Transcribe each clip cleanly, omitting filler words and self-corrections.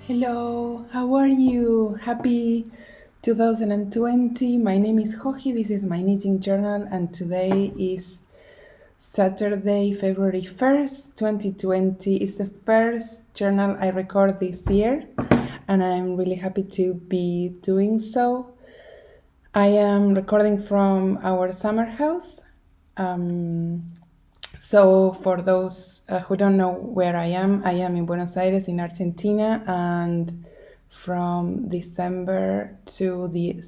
Hello, how are you? Happy 2020. My name is Joji. This is my knitting journal, and today is Saturday, February 1st, 2020. It's the first journal I record this year, and I'm really happy to be doing so. I am recording from our summer house. So for those who don't know where I am in Buenos Aires in Argentina, and from December 20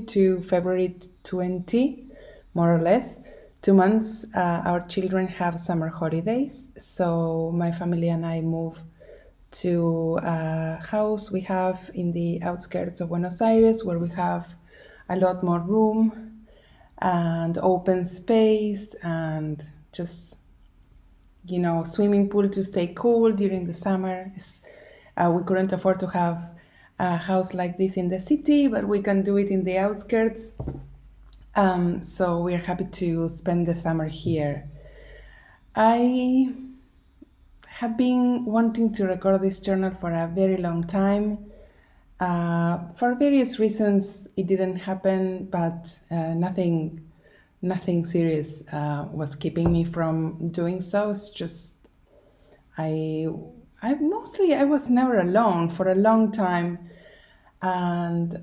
to February 20, more or less, 2 months, our children have summer holidays. So my family and I move to a house we have in the outskirts of Buenos Aires, where we have a lot more room and open space and just, swimming pool to stay cool during the summer. We couldn't afford to have a house like this in the city, but we can do it in the outskirts. So we're happy to spend the summer here. I have been wanting to record this journal for a very long time. For various reasons, it didn't happen, but nothing serious was keeping me from doing so. It's just I was never alone for a long time, and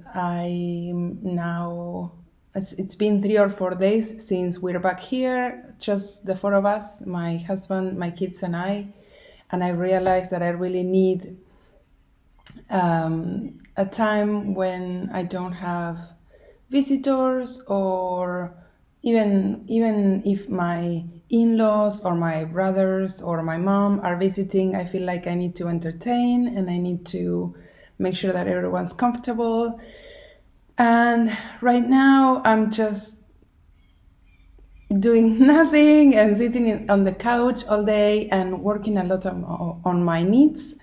it's been 3 or 4 days since we're back here, just the four of us, my husband, my kids, and I realized that I really need a time when I don't have visitors, or even if my in-laws or my brothers or my mom are visiting, I feel like I need to entertain and I need to make sure that everyone's comfortable. And right now I'm just doing nothing and sitting on the couch all day and working a lot on my needs.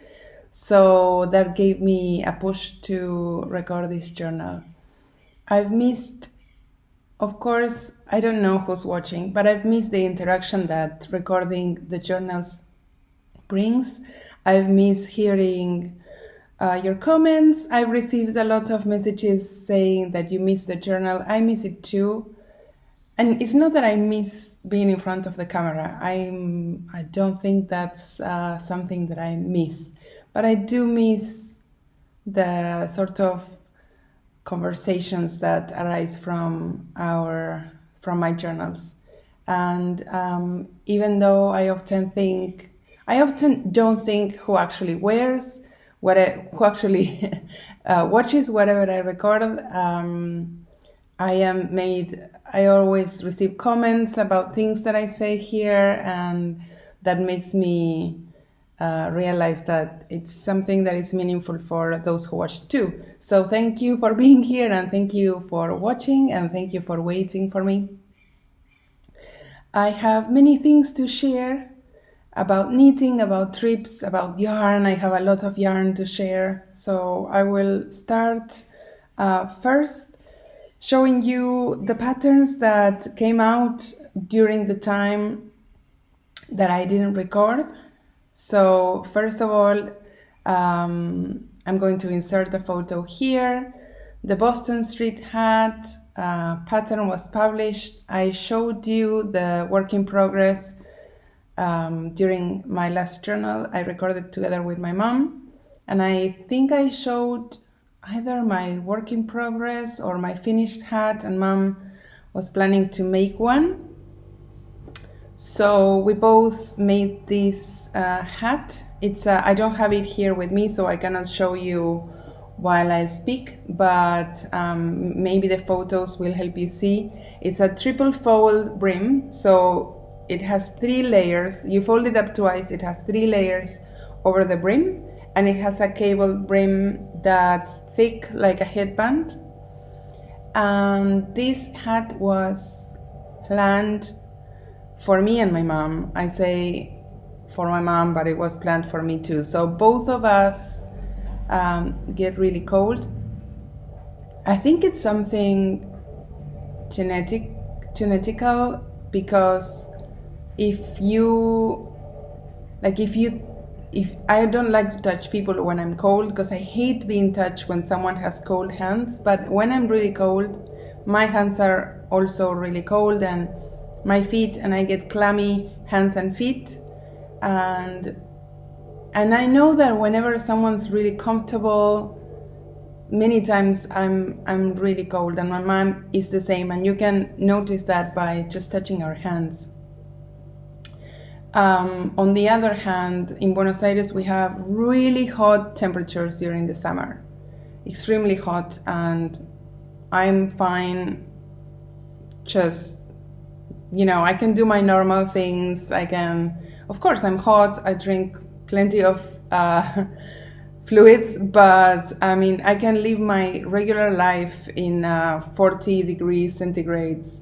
So that gave me a push to record this journal. I've missed, of course, I don't know who's watching, but I've missed the interaction that recording the journals brings. I've missed hearing your comments. I've received a lot of messages saying that you miss the journal. I miss it too. And it's not that I miss being in front of the camera. I don't think that's something that I miss. But I do miss the sort of conversations that arise from my journals. And even though I often don't think who actually who actually watches whatever I record. I always receive comments about things that I say here, and that makes me realize that it's something that is meaningful for those who watch too. So thank you for being here, and thank you for watching, and thank you for waiting for me. I have many things to share about knitting, about trips, about yarn. I have a lot of yarn to share. So I will start first showing you the patterns that came out during the time that I didn't record. So first of all, I'm going to insert a photo here. The Boston Street hat pattern was published. I showed you the work in progress during my last journal. I recorded together with my mom, and I think I showed either my work in progress or my finished hat, and mom was planning to make one. So we both made this hat. I don't have it here with me, so I cannot show you while I speak, but maybe the photos will help you see. It's a triple fold brim, so it has 3 layers. You fold it up twice. It has 3 layers over the brim, and it has a cable brim that's thick like a headband. And this hat was planned for me and my mom. I say for my mom, but it was planned for me too. So both of us get really cold. I think it's something genetical, because if you if I don't like to touch people when I'm cold, because I hate being touched when someone has cold hands. But when I'm really cold, my hands are also really cold, and my feet, and I get clammy hands and feet. And I know that whenever someone's really comfortable, many times I'm really cold, and my mom is the same, and you can notice that by just touching our hands. On the other hand, in Buenos Aires we have really hot temperatures during the summer, extremely hot, and I'm fine. Just, I can do my normal things. Of course I'm hot, I drink plenty of fluids, but I can live my regular life in 40 degrees centigrades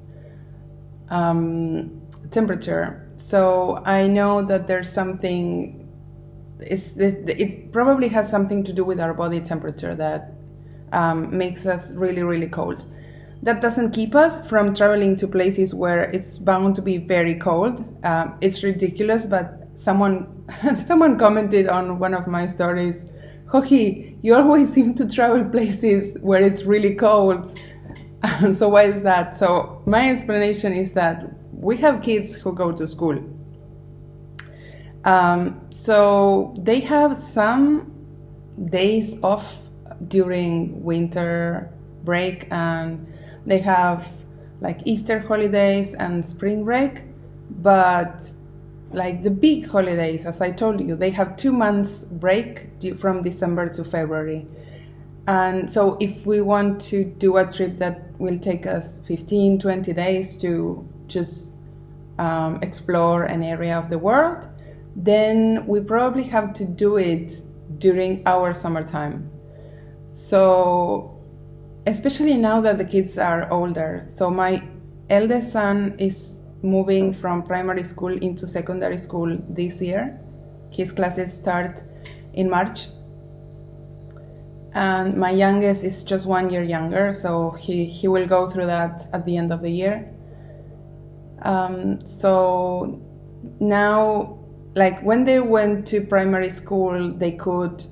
temperature. So I know that there's something, it probably has something to do with our body temperature that makes us really, really cold. That doesn't keep us from traveling to places where it's bound to be very cold. It's ridiculous, but someone commented on one of my stories, Joji, you always seem to travel places where it's really cold. So why is that? So my explanation is that we have kids who go to school. So they have some days off during winter break, and they have like Easter holidays and spring break, but like the big holidays, as I told you, they have 2 months break from December to February. And so if we want to do a trip that will take us 15, 20 days to just explore an area of the world, then we probably have to do it during our summertime. So especially now that the kids are older. So my eldest son is moving from primary school into secondary school this year. His classes start in March. And my youngest is just 1 year younger, so he will go through that at the end of the year. So now, like when they went to primary school, they could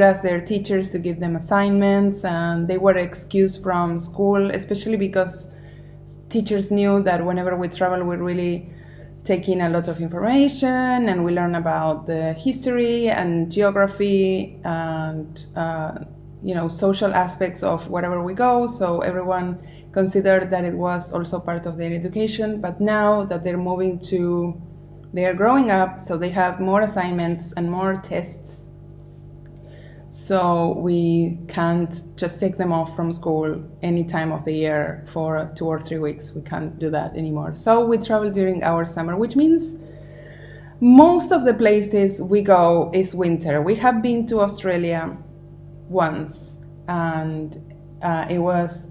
ask their teachers to give them assignments, and they were excused from school, especially because teachers knew that whenever we travel, we really take in a lot of information, and we learn about the history and geography and social aspects of wherever we go. So everyone considered that it was also part of their education. But now that they are growing up, so they have more assignments and more tests. So we can't just take them off from school any time of the year for 2 or 3 weeks. We can't do that anymore. So we travel during our summer, which means most of the places we go is winter. We have been to Australia once, and it was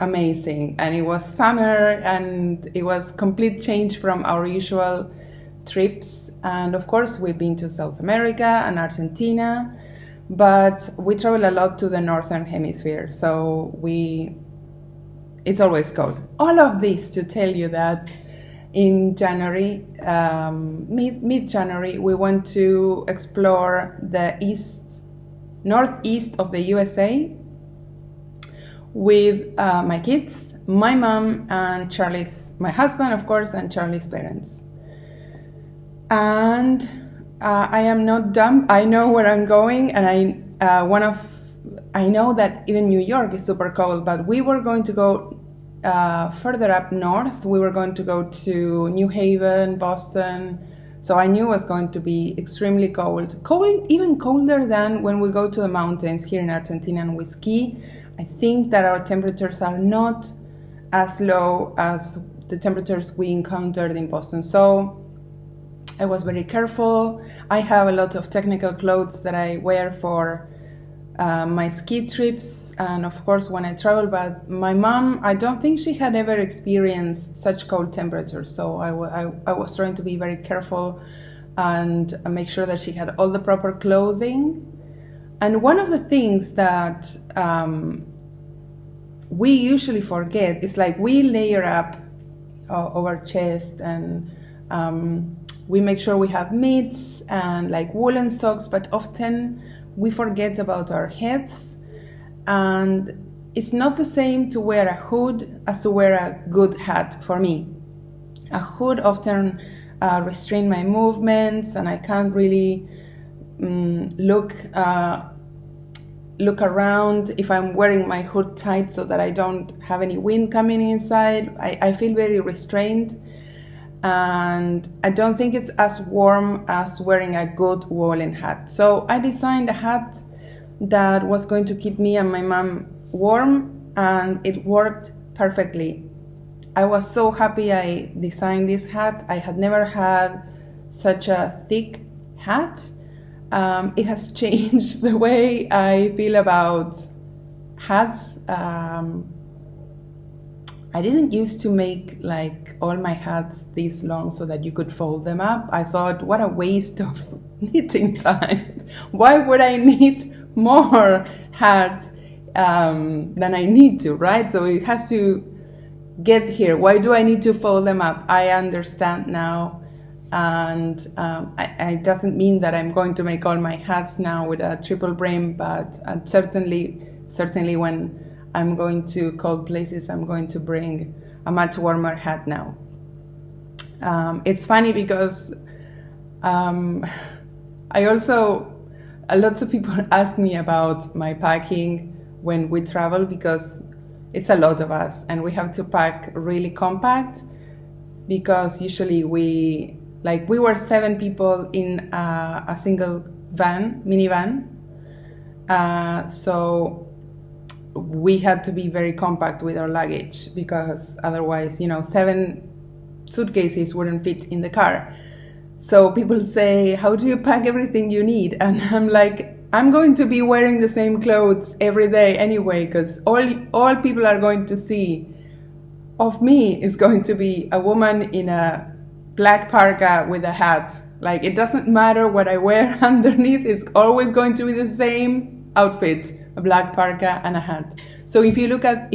amazing, and it was summer, and it was complete change from our usual trips. And of course we've been to South America and Argentina, but we travel a lot to the northern hemisphere, so it's always cold. All of this to tell you that in January, mid-January, we went to explore the northeast of the USA with my kids, my mom, and my husband, of course, and Charlie's parents. And I am not dumb. I know where I'm going, and I know that even New York is super cold, but we were going to go further up north. We were going to go to New Haven, Boston. So I knew it was going to be extremely cold, even colder than when we go to the mountains here in Argentina and we ski. I think that our temperatures are not as low as the temperatures we encountered in Boston. So I was very careful. I have a lot of technical clothes that I wear for my ski trips and of course when I travel, but my mom, I don't think she had ever experienced such cold temperatures, so I was trying to be very careful and make sure that she had all the proper clothing. And one of the things that we usually forget is like we layer up our chest and we make sure we have mitts and like woolen socks, but often we forget about our heads. And it's not the same to wear a hood as to wear a good hat for me. A hood often restrains my movements, and I can't really look around if I'm wearing my hood tight so that I don't have any wind coming inside. I feel very restrained, and I don't think it's as warm as wearing a good woolen hat. So I designed a hat that was going to keep me and my mom warm, and it worked perfectly. I was so happy I designed this hat. I had never had such a thick hat. It has changed the way I feel about hats. I didn't used to make like all my hats this long so that you could fold them up. I thought, what a waste of knitting time. Why would I knit more hats than I need to, right? So it has to get here. Why do I need to fold them up? I understand now. And it doesn't mean that I'm going to make all my hats now with a triple brim, but certainly when I'm going to cold places, I'm going to bring a much warmer hat now. It's funny because lots of people ask me about my packing when we travel, because it's a lot of us and we have to pack really compact, because usually we were 7 people in a single minivan. So we had to be very compact with our luggage, because otherwise, 7 suitcases wouldn't fit in the car. So people say, how do you pack everything you need? And I'm like, I'm going to be wearing the same clothes every day anyway, because all people are going to see of me is going to be a woman in a black parka with a hat. Like, it doesn't matter what I wear underneath, it's always going to be the same outfit, a black parka and a hat. So if you looked at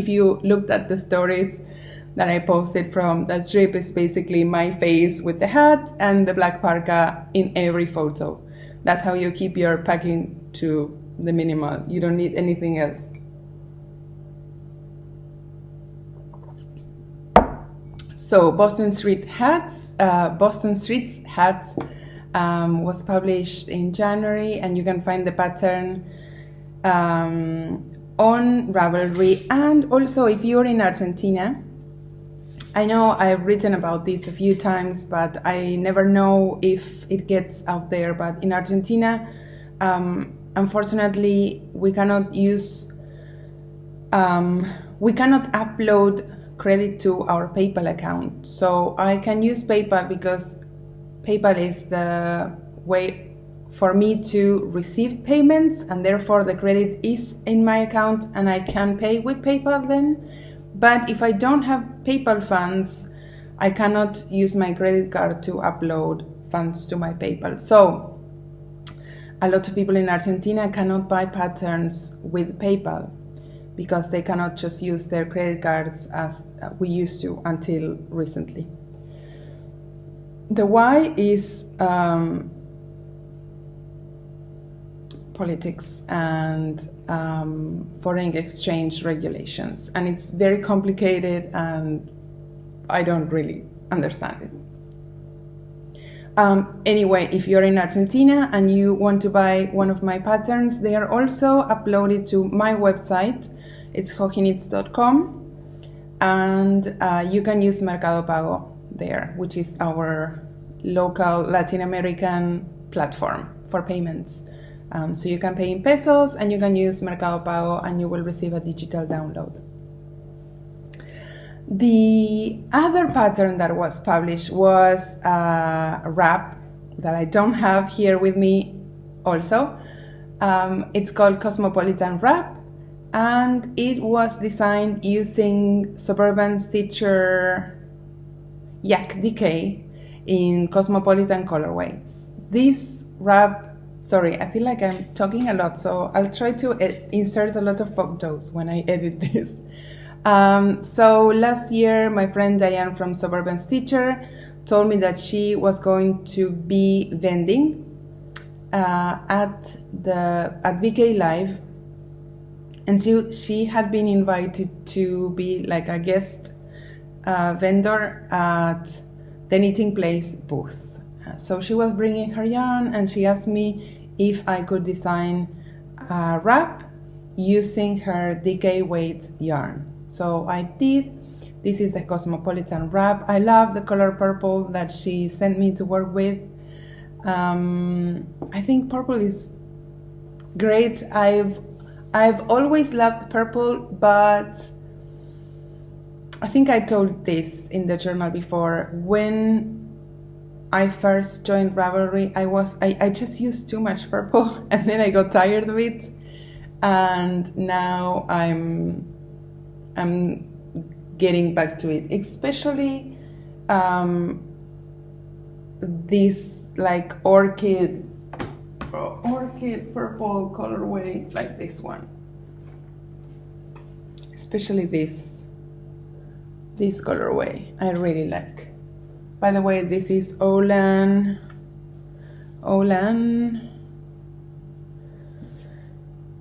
the stories that I posted from that trip, it's basically my face with the hat and the black parka in every photo. That's how you keep your packing to the minimal. You don't need anything else. So Boston Street's Hats was published in January, and you can find the pattern on Ravelry. And also, if you're in Argentina, I know I've written about this a few times, but I never know if it gets out there. But in Argentina, unfortunately, we cannot upload credit to our PayPal account. So I can use PayPal because PayPal is the way for me to receive payments, and therefore the credit is in my account and I can pay with PayPal then. But if I don't have PayPal funds, I cannot use my credit card to upload funds to my PayPal. So a lot of people in Argentina cannot buy patterns with PayPal because they cannot just use their credit cards as we used to until recently. The why is politics and foreign exchange regulations, and it's very complicated and I don't really understand it. Anyway, if you're in Argentina and you want to buy one of my patterns, they are also uploaded to my website. It's jojiknits.com, and you can use Mercado Pago there, which is our local Latin American platform for payments. So you can pay in pesos and you can use Mercado Pago and you will receive a digital download. The other pattern that was published was a wrap that I don't have here with me also. It's called Cosmopolitan Wrap, and it was designed using Suburban Stitcher Yak Decay in Cosmopolitan colorways. This wrap, sorry, I feel like I'm talking a lot, so I'll try to insert a lot of photos when I edit this. So last year, my friend Diane from Suburban Stitcher told me that she was going to be vending at BK Live, and she had been invited to be like a guest vendor at the Knitting Place booth. So she was bringing her yarn, and she asked me if I could design a wrap using her DK weight yarn. So I did. This is the Cosmopolitan Wrap. I love the color purple that she sent me to work with. I think purple is great. I've always loved purple, but I think I told this in the journal before. When I first joined Ravelry, I just used too much purple, and then I got tired of it, and now I'm getting back to it, especially this like orchid purple colorway, like this one, especially this colorway I really like. By the way, this is Olan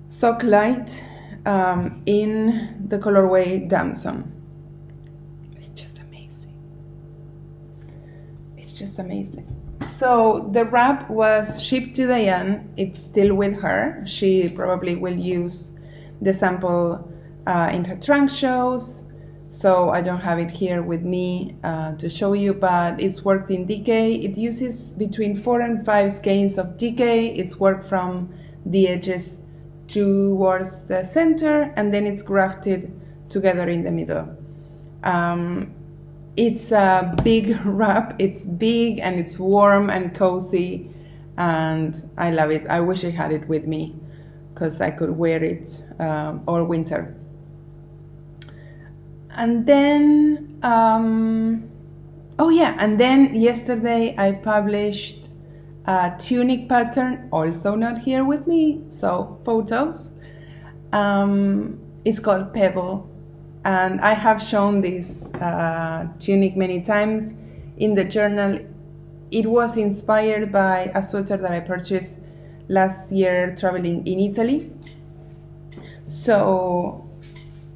Sock Light in the colorway Damson. It's just amazing. It's just amazing. So the wrap was shipped to Diane. It's still with her. She probably will use the sample in her trunk shows. So I don't have it here with me to show you, but it's worked in DK. It uses between 4 and 5 skeins of DK. It's worked from the edges towards the center, and then it's grafted together in the middle. It's a big wrap. It's big and it's warm and cozy, and I love it. I wish I had it with me because I could wear it all winter. And then, and then yesterday I published a tunic pattern, also not here with me, so photos. It's called Pebble, and I have shown this tunic many times in the journal. It was inspired by a sweater that I purchased last year traveling in Italy. So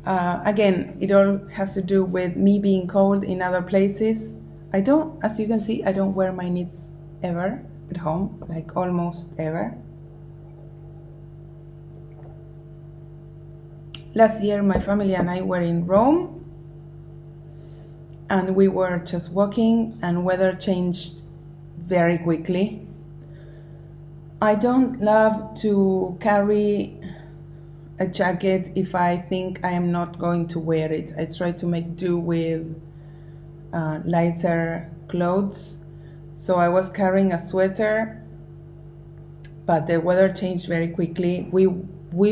again, it all has to do with me being cold in other places. As you can see, I don't wear my knits ever at home, like almost ever. Last year, my family and I were in Rome, and we were just walking, and weather changed very quickly. I don't love to carry a jacket if I think I am not going to wear it. I try to make do with lighter clothes. So I was carrying a sweater, but the weather changed very quickly. We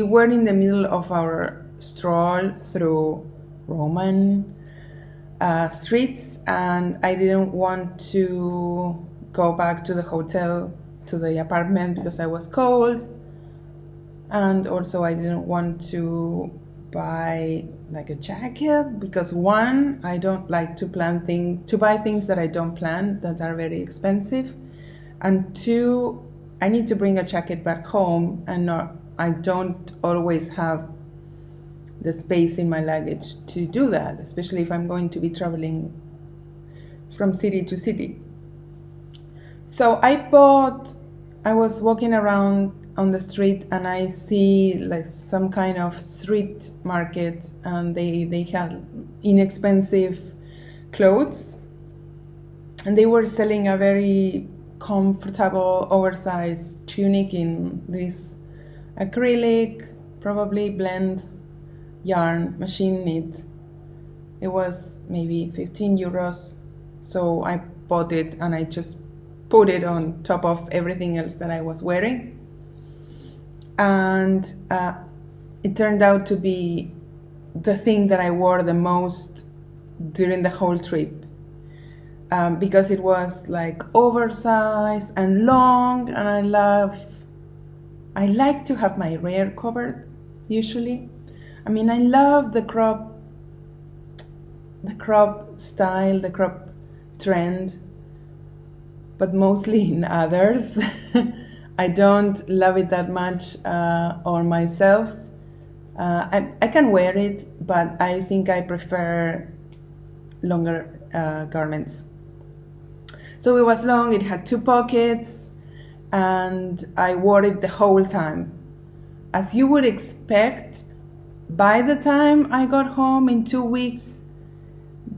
were in the middle of our stroll through Roman streets, and I didn't want to go back to the hotel, to the apartment, because I was cold. And also I didn't want to buy like a jacket because one, I don't like to buy things that I don't plan, that are very expensive. And two, I need to bring a jacket back home, and I don't always have the space in my luggage to do that, especially if I'm going to be traveling from city to city. So I was walking around on the street, and I see like some kind of street market, and they had inexpensive clothes, and they were selling a very comfortable oversized tunic in this acrylic, probably blend yarn, machine knit. It was maybe 15 euros. So I bought it, and I just put it on top of everything else that I was wearing. And it turned out to be the thing that I wore the most during the whole trip, because it was like oversized and long, and I like to have my rear covered usually. I mean, I love the crop style, the crop trend, but mostly in others. I don't love it that much on myself. I can wear it, but I think I prefer longer garments. So it was long, it had 2 pockets, and I wore it the whole time. As you would expect, by the time I got home in 2 weeks,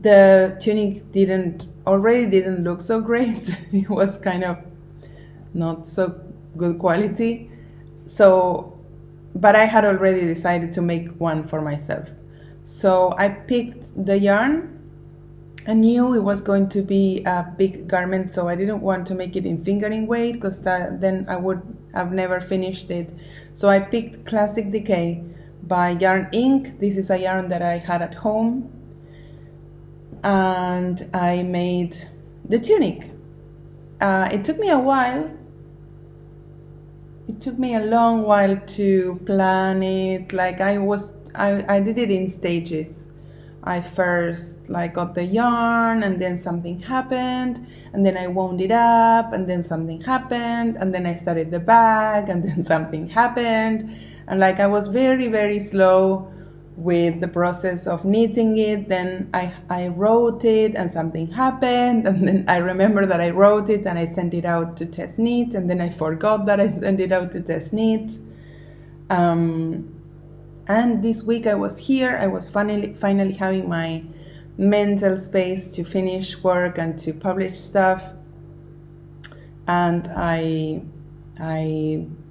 the tunic didn't look so great. It was kind of not so good quality. So, but I had already decided to make one for myself. So I picked the yarn. I knew it was going to be a big garment, so I didn't want to make it in fingering weight, because then I would have never finished it. So I picked Classic Decay by Yarn Inc. This is a yarn that I had at home, and I made the tunic. It took me a while. It took me a long while to plan it. Like I did it in stages. I first got the yarn, and then something happened, and then I wound it up, and then something happened, and then I started the bag, and then something happened, and I was very, very slow with the process of knitting it. Then I wrote it, and something happened, and then I remember that I wrote it and I sent it out to test knit, and then I forgot that I sent it out to test knit. And this week I was here. I was finally having my mental space to finish work and to publish stuff. And I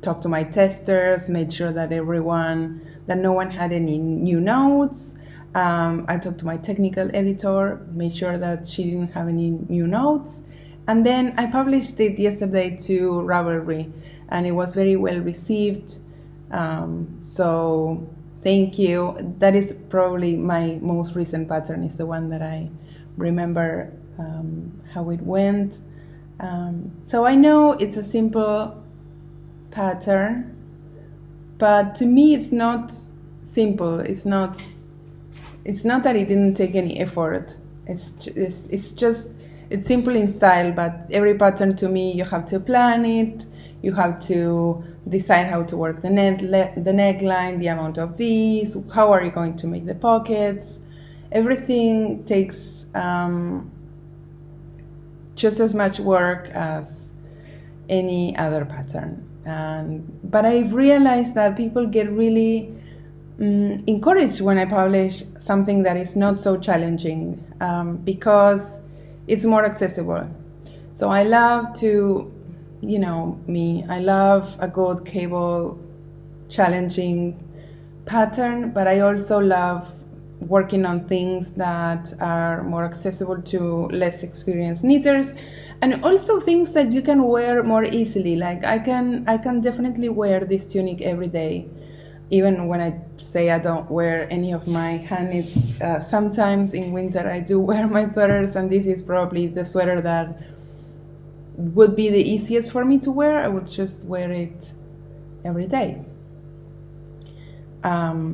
talked to my testers, made sure that no one had any new notes. I talked to my technical editor, made sure that she didn't have any new notes. And then I published it yesterday to Ravelry, and it was very well received. So thank you. That is probably my most recent pattern, is the one that I remember how it went. So I know it's a simple pattern, but to me it's not simple. It's not that it didn't take any effort. It's simple in style, but every pattern, to me, you have to plan it. You have to decide how to work the neckline, the amount of V's, how are you going to make the pockets. Everything takes just as much work as any other pattern. But I've realized that people get really encouraged when I publish something that is not so challenging, because it's more accessible. So I love to, I love a good cable challenging pattern, but I also love working on things that are more accessible to less experienced knitters, and also things that you can wear more easily. Like I can definitely wear this tunic every day, even when I say I don't wear any of my hand knits. Sometimes in winter I do wear my sweaters, and this is probably the sweater that would be the easiest for me to wear. I would just wear it every day.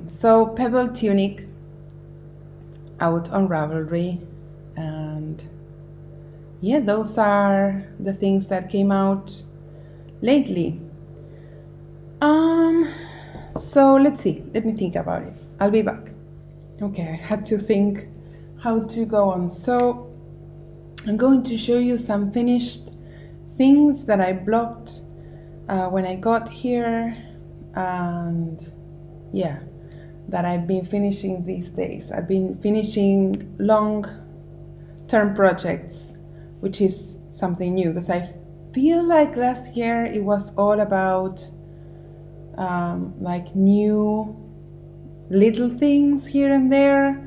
So Pebble tunic out on Ravelry, and yeah, those are the things that came out lately. So let me think about it. I'll be back. Okay, I had to think how to go on. So I'm going to show you some finished things that I blocked when I got here, and yeah, that I've been finishing these days. I've been finishing long-term projects, which is something new, because I feel like last year it was all about new little things here and there,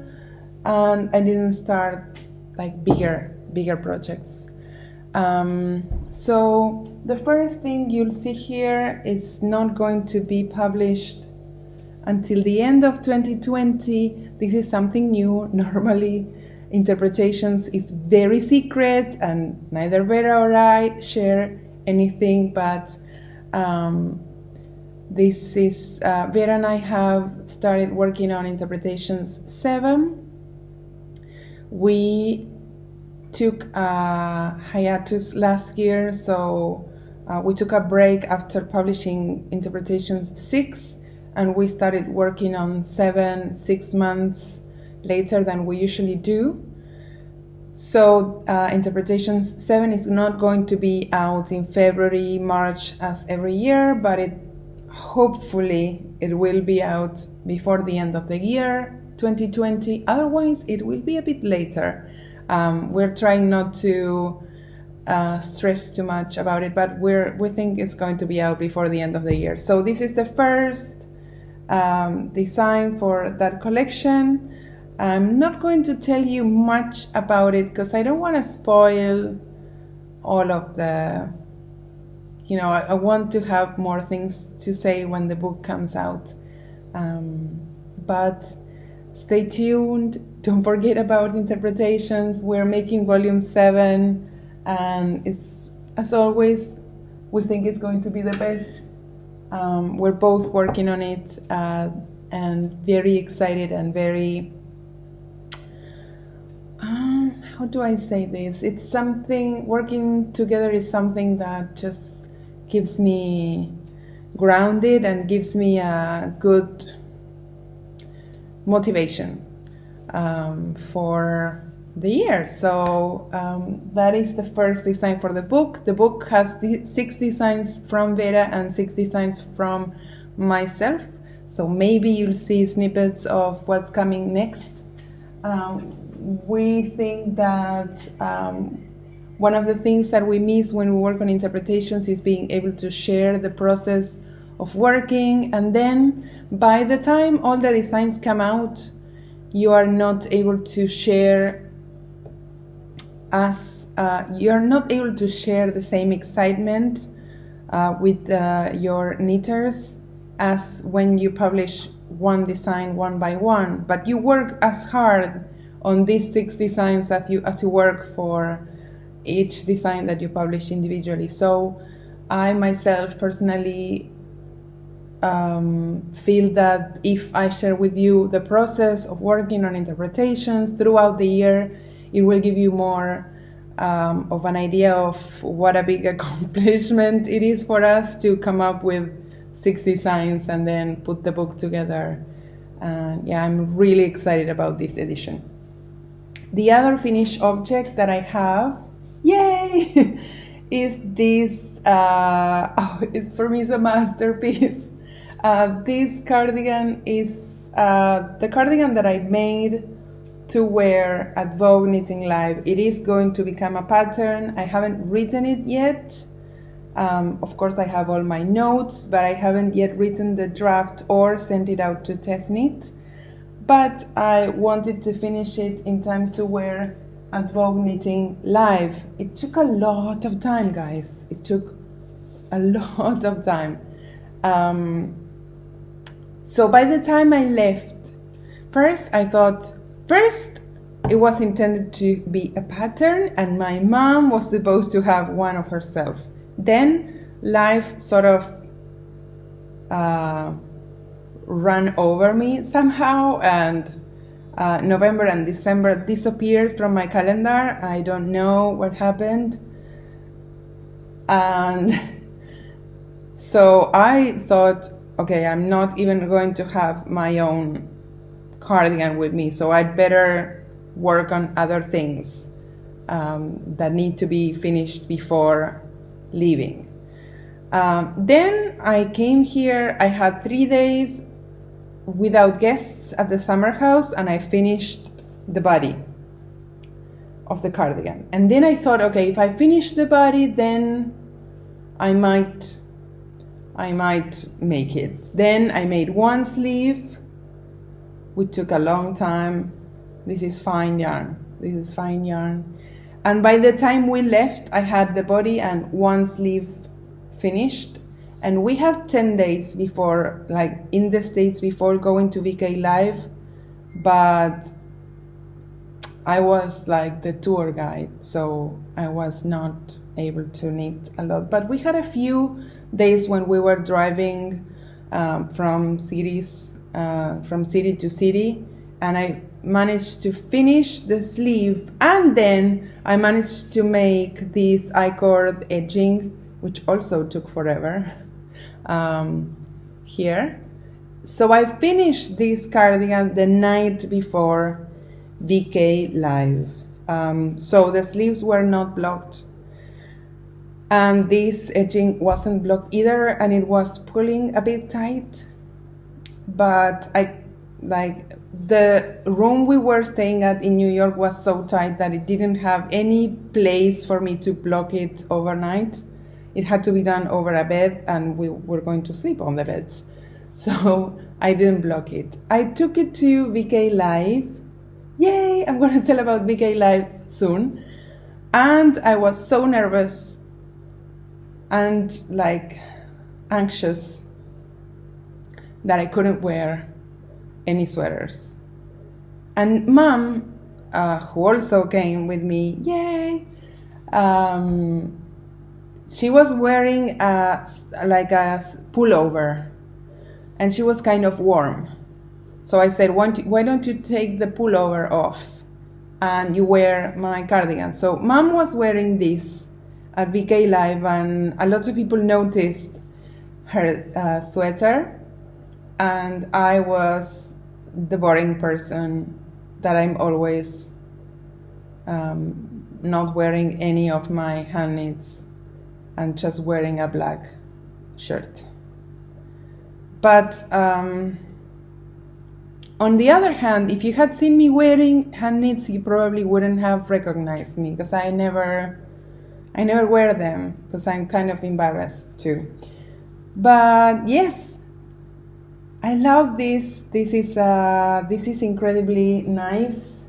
and I didn't start bigger projects. So the first thing you'll see here is not going to be published until the end of 2020. This is something new. Normally, interpretations is very secret, and neither Vera or I share anything, but this is, Vera and I have started working on interpretations 7. We took a hiatus last year, so we took a break after publishing Interpretations 6, and we started working on 7 6 months later than we usually do. So Interpretations 7 is not going to be out in February, March as every year, but hopefully it will be out before the end of the year 2020. Otherwise it will be a bit later. We're trying not to stress too much about it, but we think it's going to be out before the end of the year. So this is the first design for that collection. I'm not going to tell you much about it because I don't want to spoil all of the, I want to have more things to say when the book comes out. But stay tuned. Don't forget about Interpretations. We're making volume 7, and it's, as always, we think it's going to be the best. We're both working on it and very excited and very, how do I say this? It's something, working together is something that just keeps me grounded and gives me a good motivation for the year. So that is the first design for the book. The book has 6 designs from Vera and 6 designs from myself. So maybe you'll see snippets of what's coming next. We think that one of the things that we miss when we work on Interpretations is being able to share the process of working, and then by the time all the designs come out, you are not able to share you're not able to share the same excitement with your knitters as when you publish one design one by one, but you work as hard on these 6 designs as you work for each design that you publish individually. So I myself personally feel that if I share with you the process of working on Interpretations throughout the year, it will give you more of an idea of what a big accomplishment it is for us to come up with 6 designs and then put the book together. I'm really excited about this edition. The other finished object that I have, yay, is this, it's for me, it's a masterpiece. This cardigan is the cardigan that I made to wear at Vogue Knitting Live. It is going to become a pattern. I haven't written it yet. Of course, I have all my notes, but I haven't yet written the draft or sent it out to test knit. But I wanted to finish it in time to wear at Vogue Knitting Live. It took a lot of time, guys. It took a lot of time. So by the time I left, first it was intended to be a pattern and my mom was supposed to have one of herself. Then life sort of ran over me somehow, and November and December disappeared from my calendar. I don't know what happened. And so I thought, okay, I'm not even going to have my own cardigan with me, so I'd better work on other things that need to be finished before leaving. Then I came here. I had 3 days without guests at the summer house, and I finished the body of the cardigan. And then I thought, okay, if I finish the body, then I might make it. Then I made one sleeve, which took a long time. This is fine yarn. And by the time we left, I had the body and one sleeve finished. And we have 10 days before, like in the States, before going to VK Live. But I was like the tour guide, so I was not able to knit a lot. But we had a few days when we were driving from city to city, and I managed to finish the sleeve, and then I managed to make this I-cord edging, which also took forever, here. So I finished this cardigan the night before VK Live. So the sleeves were not blocked, and this edging wasn't blocked either, and it was pulling a bit tight. But the room we were staying at in New York was so tight that it didn't have any place for me to block it overnight. It had to be done over a bed, and we were going to sleep on the beds. So I didn't block it. I took it to VK Live. Yay! I'm going to tell about VK Live soon. And I was so nervous and anxious that I couldn't wear any sweaters. And Mom, who also came with me, yay! She was wearing a pullover, and she was kind of warm. So I said, why don't you take the pullover off and you wear my cardigan? So Mom was wearing this at VK Live, and a lot of people noticed her sweater, and I was the boring person that I'm always not wearing any of my hand knits and just wearing a black shirt. But on the other hand, if you had seen me wearing hand knits, you probably wouldn't have recognized me, because I never wear them, because I'm kind of embarrassed too. But yes, I love this. This is incredibly nice.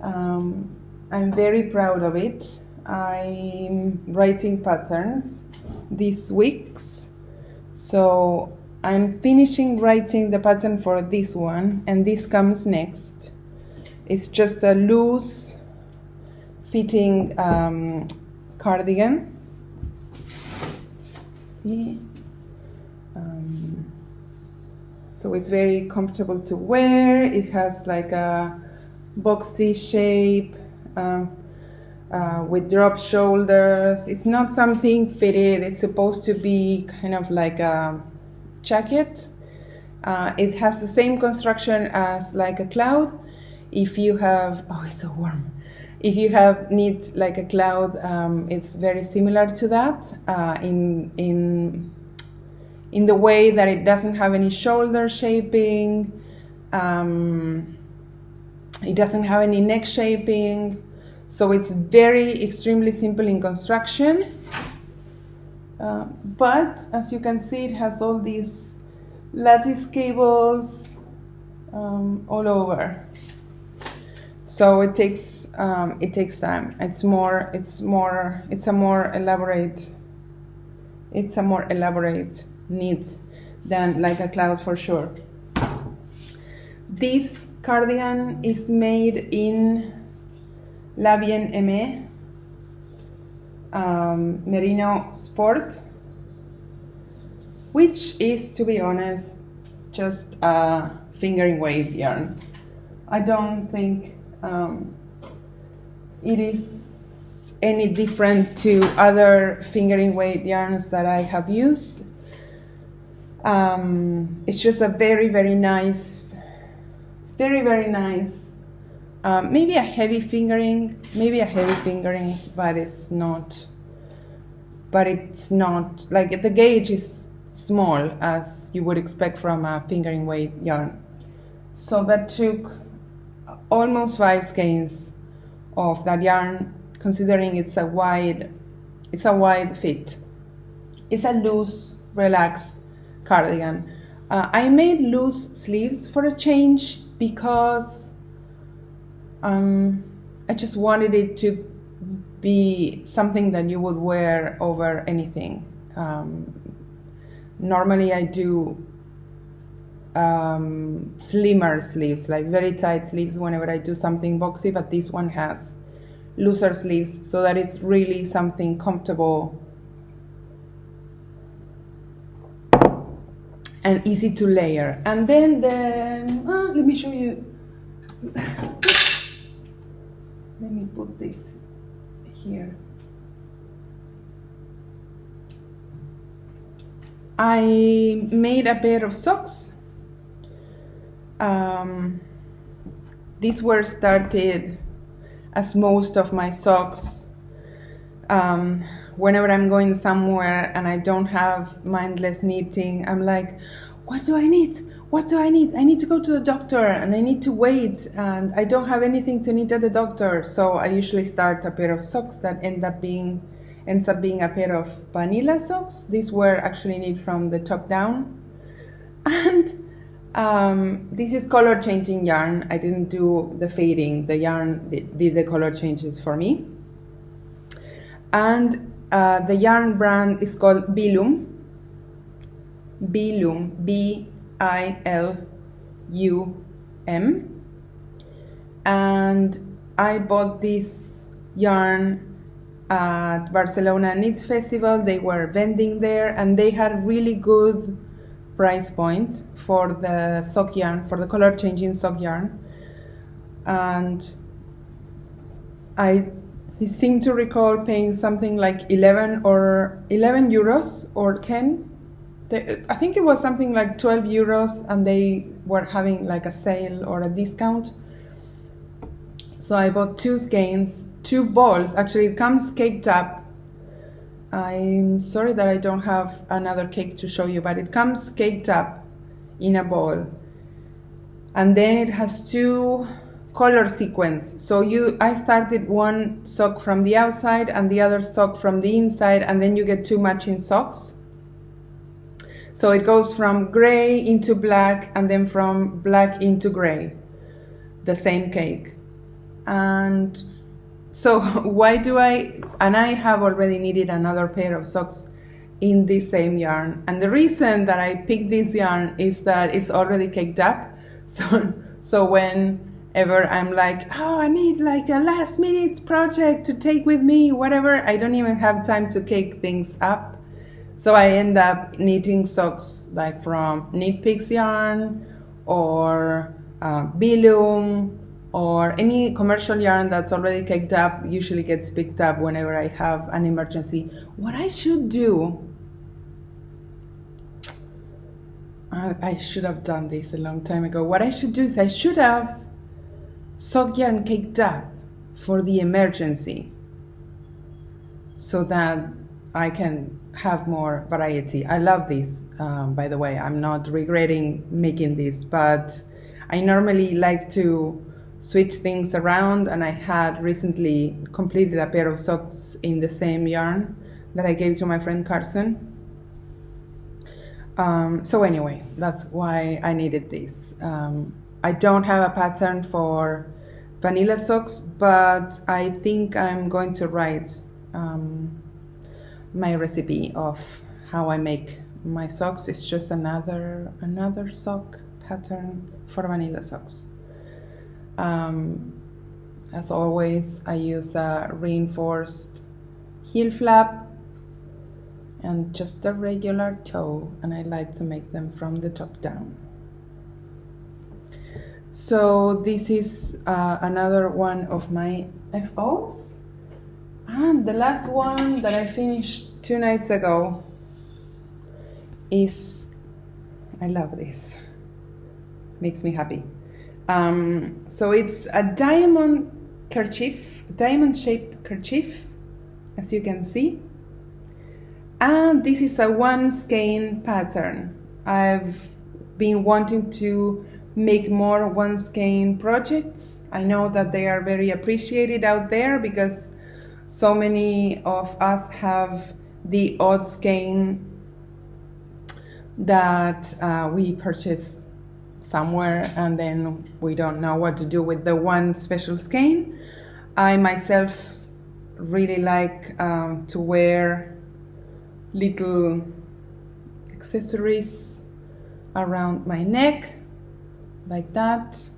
I'm very proud of it. I'm writing patterns these weeks, so I'm finishing writing the pattern for this one, and this comes next. It's just a loose fitting cardigan. See? So it's very comfortable to wear. It has like a boxy shape with drop shoulders. It's not something fitted. It's supposed to be kind of like a jacket. It has the same construction as like a cloud. If you have, oh, it's so warm. If you have knit like a cloud, it's very similar to that in the way that it doesn't have any shoulder shaping. It doesn't have any neck shaping. So it's very extremely simple in construction. But as you can see, it has all these lattice cables all over. So it takes time. It's a more elaborate knit than like a cloud for sure. This cardigan is made in La Bien Aimée Merino Sport, which is, to be honest, just a fingering weight yarn. I don't think it is any different to other fingering weight yarns that I have used. It's just a very, very nice, maybe a heavy fingering, but it's not like the gauge is small as you would expect from a fingering weight yarn. So that took almost 5 skeins of that yarn, considering it's a wide fit. It's a loose, relaxed cardigan. I made loose sleeves for a change because I just wanted it to be something that you would wear over anything. Normally I do slimmer sleeves, like very tight sleeves whenever I do something boxy, but this one has looser sleeves so that it's really something comfortable and easy to layer. And then let me show you Let me put this here. I made a pair of socks. These were started as most of my socks. Whenever I'm going somewhere and I don't have mindless knitting, I'm like, what do I need? What do I need? I need to go to the doctor and I need to wait and I don't have anything to knit at the doctor. So I usually start a pair of socks that ends up being a pair of vanilla socks. These were actually knit from the top down. And this is color changing yarn. I didn't do the fading. The yarn did the color changes for me. And the yarn brand is called Bilum. Bilum, B-I-L-U-M. And I bought this yarn at Barcelona Knits Festival. They were vending there and they had really good price point for the sock yarn, for the color changing sock yarn. And I seem to recall paying something like 11 euros or 10. I think it was something like 12 euros and they were having like a sale or a discount. So I bought 2 skeins, 2 balls. Actually, it comes caked up. I'm sorry that I don't have another cake to show you, but it comes caked up in a ball. And then it has 2 color sequence. So I started one sock from the outside and the other sock from the inside, and then you get 2 matching socks. So it goes from gray into black and then from black into gray, the same cake. And so I have already knitted another pair of socks in this same yarn. And the reason that I picked this yarn is that it's already caked up. So whenever I'm like, oh, I need like a last minute project to take with me, whatever, I don't even have time to cake things up. So I end up knitting socks like from Knit Picks yarn or Bilum, or any commercial yarn that's already caked up usually gets picked up whenever I have an emergency. What I should do, I should have done this a long time ago. What I should do is I should have sock yarn caked up for the emergency so that I can have more variety. I love this, by the way. I'm not regretting making this, but I normally like to switch things around, and I had recently completed a pair of socks in the same yarn that I gave to my friend Carson. So anyway, that's why I needed this. I don't have a pattern for vanilla socks, but I think I'm going to write my recipe of how I make my socks. It's just another sock pattern for vanilla socks. As always, I use a reinforced heel flap and just a regular toe, and I like to make them from the top down. So this is another one of my FOs, and the last one that I finished 2 nights ago is, I love this, makes me happy. So it's a diamond shaped kerchief, as you can see. And this is a 1 skein pattern. I've been wanting to make more 1 skein projects. I know that they are very appreciated out there because so many of us have the odd skein that we purchase somewhere and then we don't know what to do with the 1 special skein. I myself really like to wear little accessories around my neck like that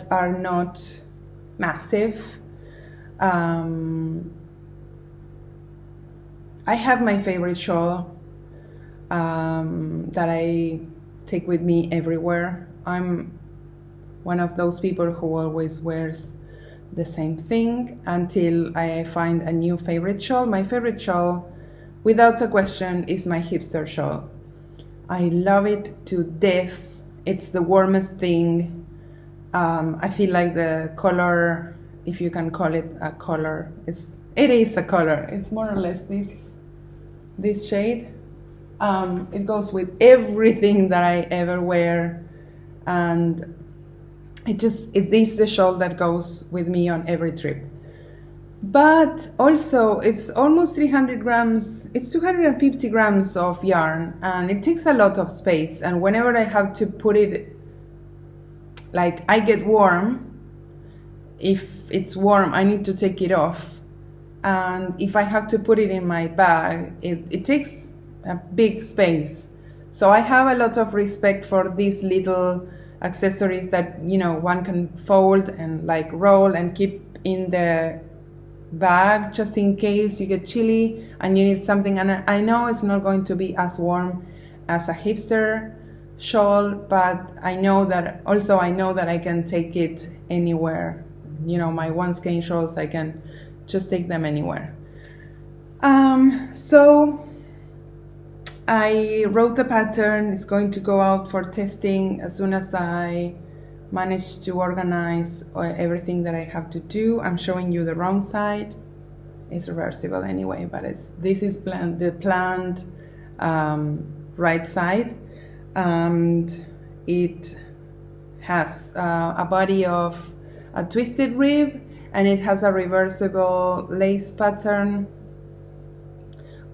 are not massive. I have my favorite shawl that I take with me everywhere. I'm one of those people who always wears the same thing until I find a new favorite shawl. My favorite shawl, without a question, is my hipster shawl. I love it to death. It's the warmest thing. I feel like the color, if you can call it a color, it is a color. It's more or less this shade. It goes with everything that I ever wear, and it is the shawl that goes with me on every trip. But also, it's almost 300 grams, it's 250 grams of yarn, and it takes a lot of space. And whenever I have to put it, like I get warm, if it's warm, I need to take it off. And if I have to put it in my bag, it takes a big space. So I have a lot of respect for these little accessories that, you know, one can fold and like roll and keep in the bag just in case you get chilly and you need something. And I know it's not going to be as warm as a hipster shawl, but I know that I can take it anywhere. You know, my one skein shawls, I can just take them anywhere. So I wrote the pattern. It's going to go out for testing as soon as I manage to organize everything that I have to do. I'm showing you the wrong side. It's reversible anyway, but this is the planned right side, and it has a body of a twisted rib, and it has a reversible lace pattern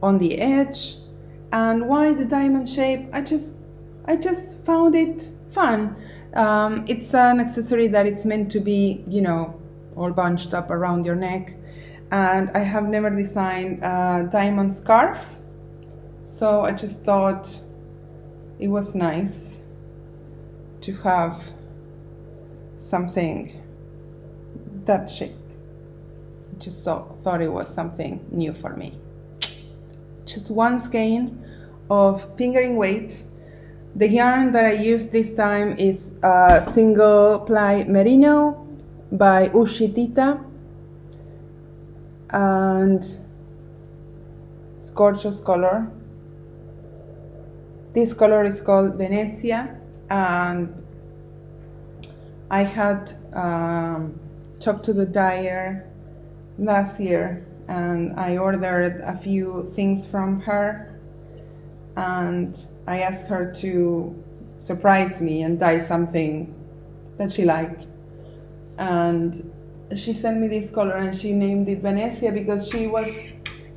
on the edge. And why the diamond shape? I just found it fun. It's an accessory that it's meant to be, you know, all bunched up around your neck. And I have never designed a diamond scarf, so I just thought it was nice to have something that shape. Just thought it was something new for me. Just one skein of fingering weight. The yarn that I used this time is a single ply merino by Ushitita, and it's gorgeous color. This color is called Venezia, and I had talked to the dyer last year, and I ordered a few things from her, and I asked her to surprise me and dye something that she liked. And she sent me this color, and she named it Venezia because she was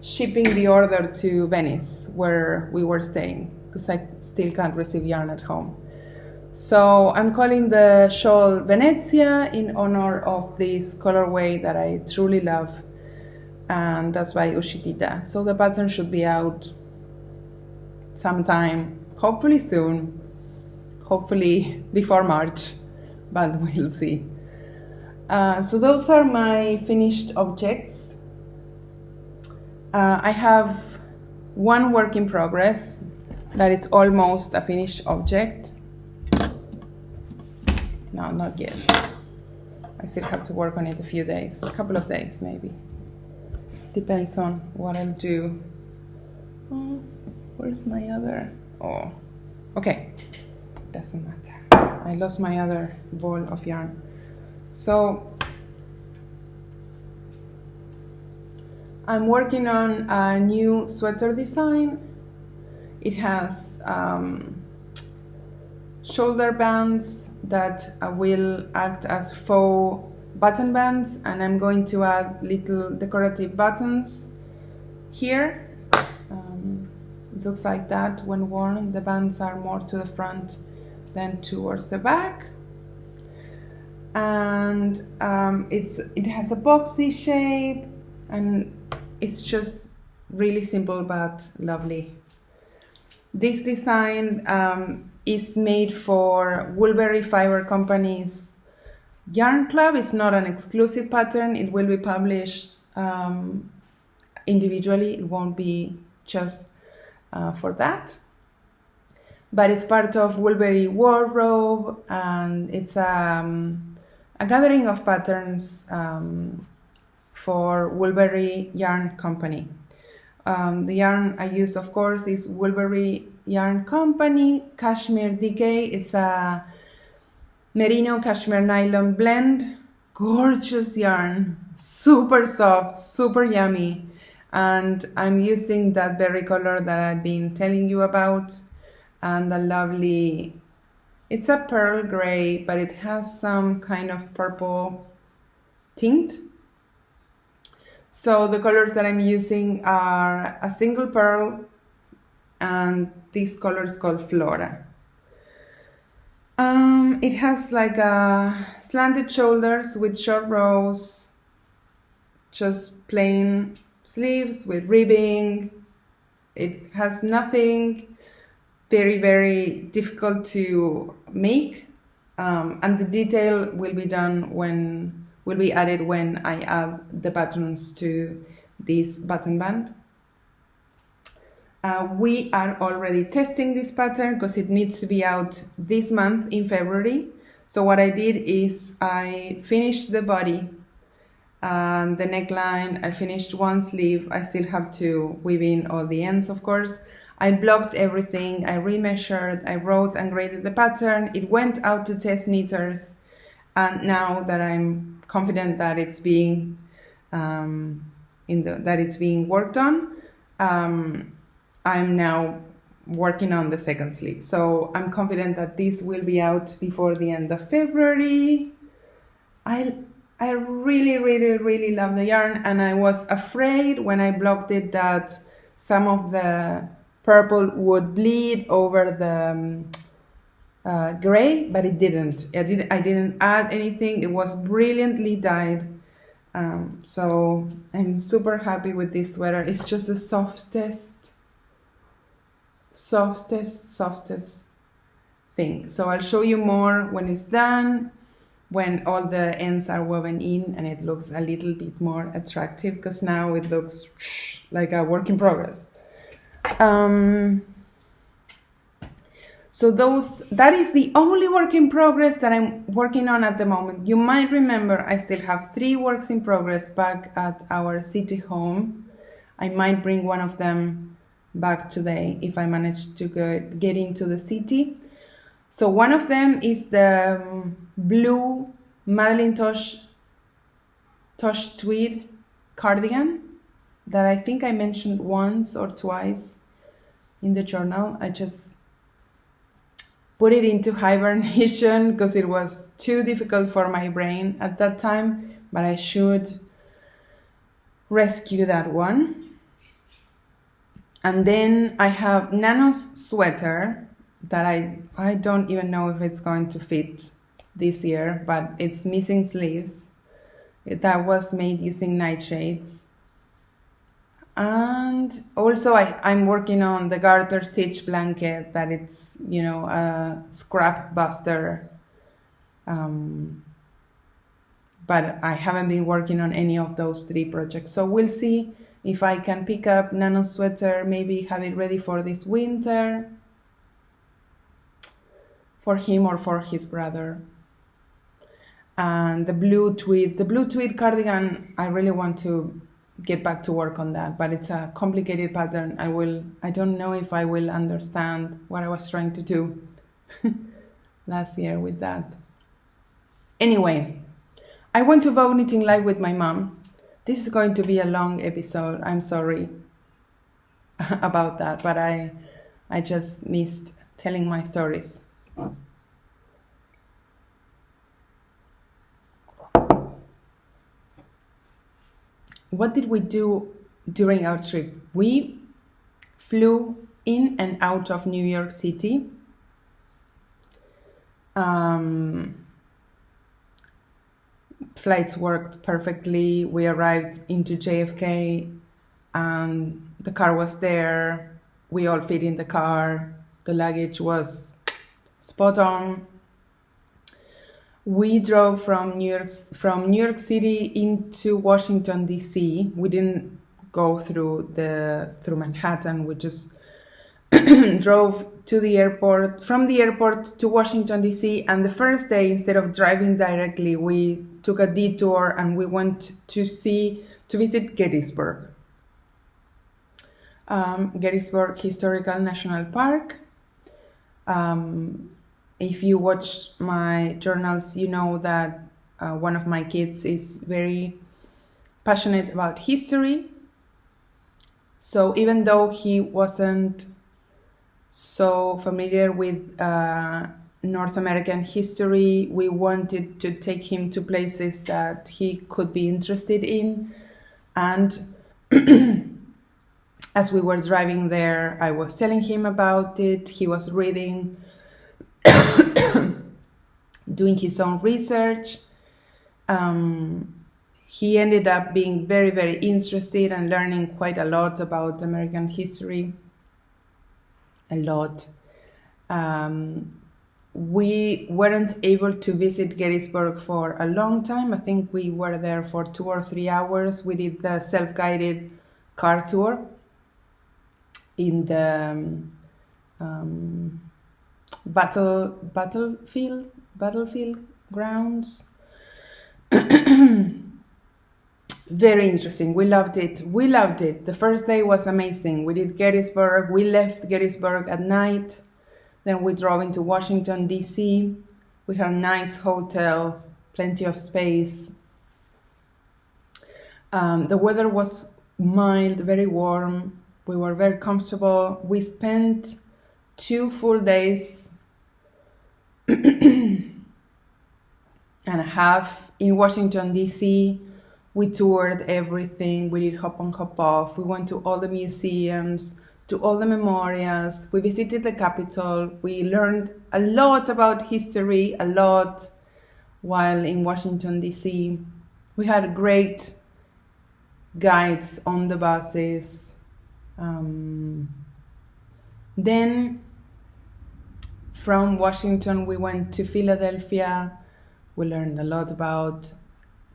shipping the order to Venice, where we were staying, because I still can't receive yarn at home. So I'm calling the shawl Venezia in honor of this colorway that I truly love, and that's by Ushitita. So the pattern should be out sometime, hopefully soon, hopefully before March, but we'll see. So those are my finished objects. I have one work in progress that is almost a finished object. No, not yet. I still have to work on it a couple of days maybe. Depends on what I'll do. Oh, where's my other? Oh, okay. Doesn't matter. I lost my other ball of yarn. So I'm working on a new sweater design. It has shoulder bands that will act as faux button bands, and I'm going to add little decorative buttons here. It looks like that when worn. The bands are more to the front than towards the back. And it has a boxy shape, and it's just really simple but lovely. This design is made for Woolberry Fiber Company's Yarn Club. It's not an exclusive pattern. It will be published individually. It won't be just for that. but it's part of Woolberry Wardrobe, and it's a gathering of patterns for Woolberry Yarn Company. The yarn I use, of course, is Woolberry Yarn Company Cashmere Decay. It's a merino cashmere nylon blend. Gorgeous yarn, super soft, super yummy. And I'm using that berry color that I've been telling you about, and a lovely, it's a pearl gray, but it has some kind of purple tint. So the colors that I'm using are a single pearl, and this color is called Flora. It has like slanted shoulders with short rows, just plain sleeves with ribbing. It has nothing very, very difficult to make, and the detail will be added when I add the buttons to this button band. We are already testing this pattern because it needs to be out this month in February. So what I did is I finished the body and the neckline. I finished one sleeve. I still have to weave in all the ends, of course. I blocked everything. I remeasured. I wrote and graded the pattern. It went out to test knitters, and now that I'm confident that it's being worked on, I'm now working on the second sleeve. So I'm confident that this will be out before the end of February. I really, really, really love the yarn, and I was afraid when I blocked it that some of the purple would bleed over the gray, but it didn't. I didn't add anything. It was brilliantly dyed. So I'm super happy with this sweater. It's just the softest thing. So I'll show you more when it's done, when all the ends are woven in and it looks a little bit more attractive, because now it looks like a work in progress. So that is the only work in progress that I'm working on at the moment. You might remember I still have 3 works in progress back at our city home. I might bring one of them back today if I manage to get into the city. So one of them is the blue Madeline Tosh tweed cardigan that I think I mentioned once or twice in the journal. I just put it into hibernation because it was too difficult for my brain at that time, but I should rescue that one. And then I have Nano's sweater that I don't even know if it's going to fit this year, but it's missing sleeves. That was made using nightshades. And also I'm working on the garter stitch blanket that it's, a scrap buster. But I haven't been working on any of those 3 projects. So we'll see if I can pick up Nano's sweater, maybe have it ready for this winter, for him or for his brother. And the blue tweed cardigan, I really want to get back to work on that, but it's a complicated pattern. I don't know if I will understand what I was trying to do last year with that. Anyway, I went to Vogue Knitting Live with my mom. This is going to be a long episode. I'm sorry about that, but I just missed telling my stories. What did we do during our trip? We flew in and out of New York City. Flights worked perfectly. We arrived into JFK and the car was there. We all fit in the car. The luggage was spot on. We drove from New York City into Washington, D.C. We didn't go through Manhattan. We just drove to the airport, from the airport to Washington, D.C. And the first day, instead of driving directly, we took a detour and we went to visit Gettysburg. Gettysburg Historical National Park. If you watch my journals, you know that one of my kids is very passionate about history. So even though he wasn't so familiar with North American history, we wanted to take him to places that he could be interested in. And as we were driving there, I was telling him about it. He was reading, doing his own research. He ended up being very, very interested and learning quite a lot about American history. A lot. We weren't able to visit Gettysburg for a long time. I think we were there for 2 or 3 hours. We did the self-guided car tour in the battlefield grounds. Very interesting. We loved it. The first day was amazing. We did Gettysburg. We left Gettysburg at night. Then we drove into Washington, D.C. We had a nice hotel, plenty of space. The weather was mild, very warm. We were very comfortable. We spent 2 full days and a half in Washington, D.C. We toured everything. We did hop on, hop off. We went to all the museums, to all the memorials. We visited the Capitol. We learned a lot about history, a lot, while in Washington, D.C. We had great guides on the buses. Then from Washington, we went to Philadelphia. We learned a lot about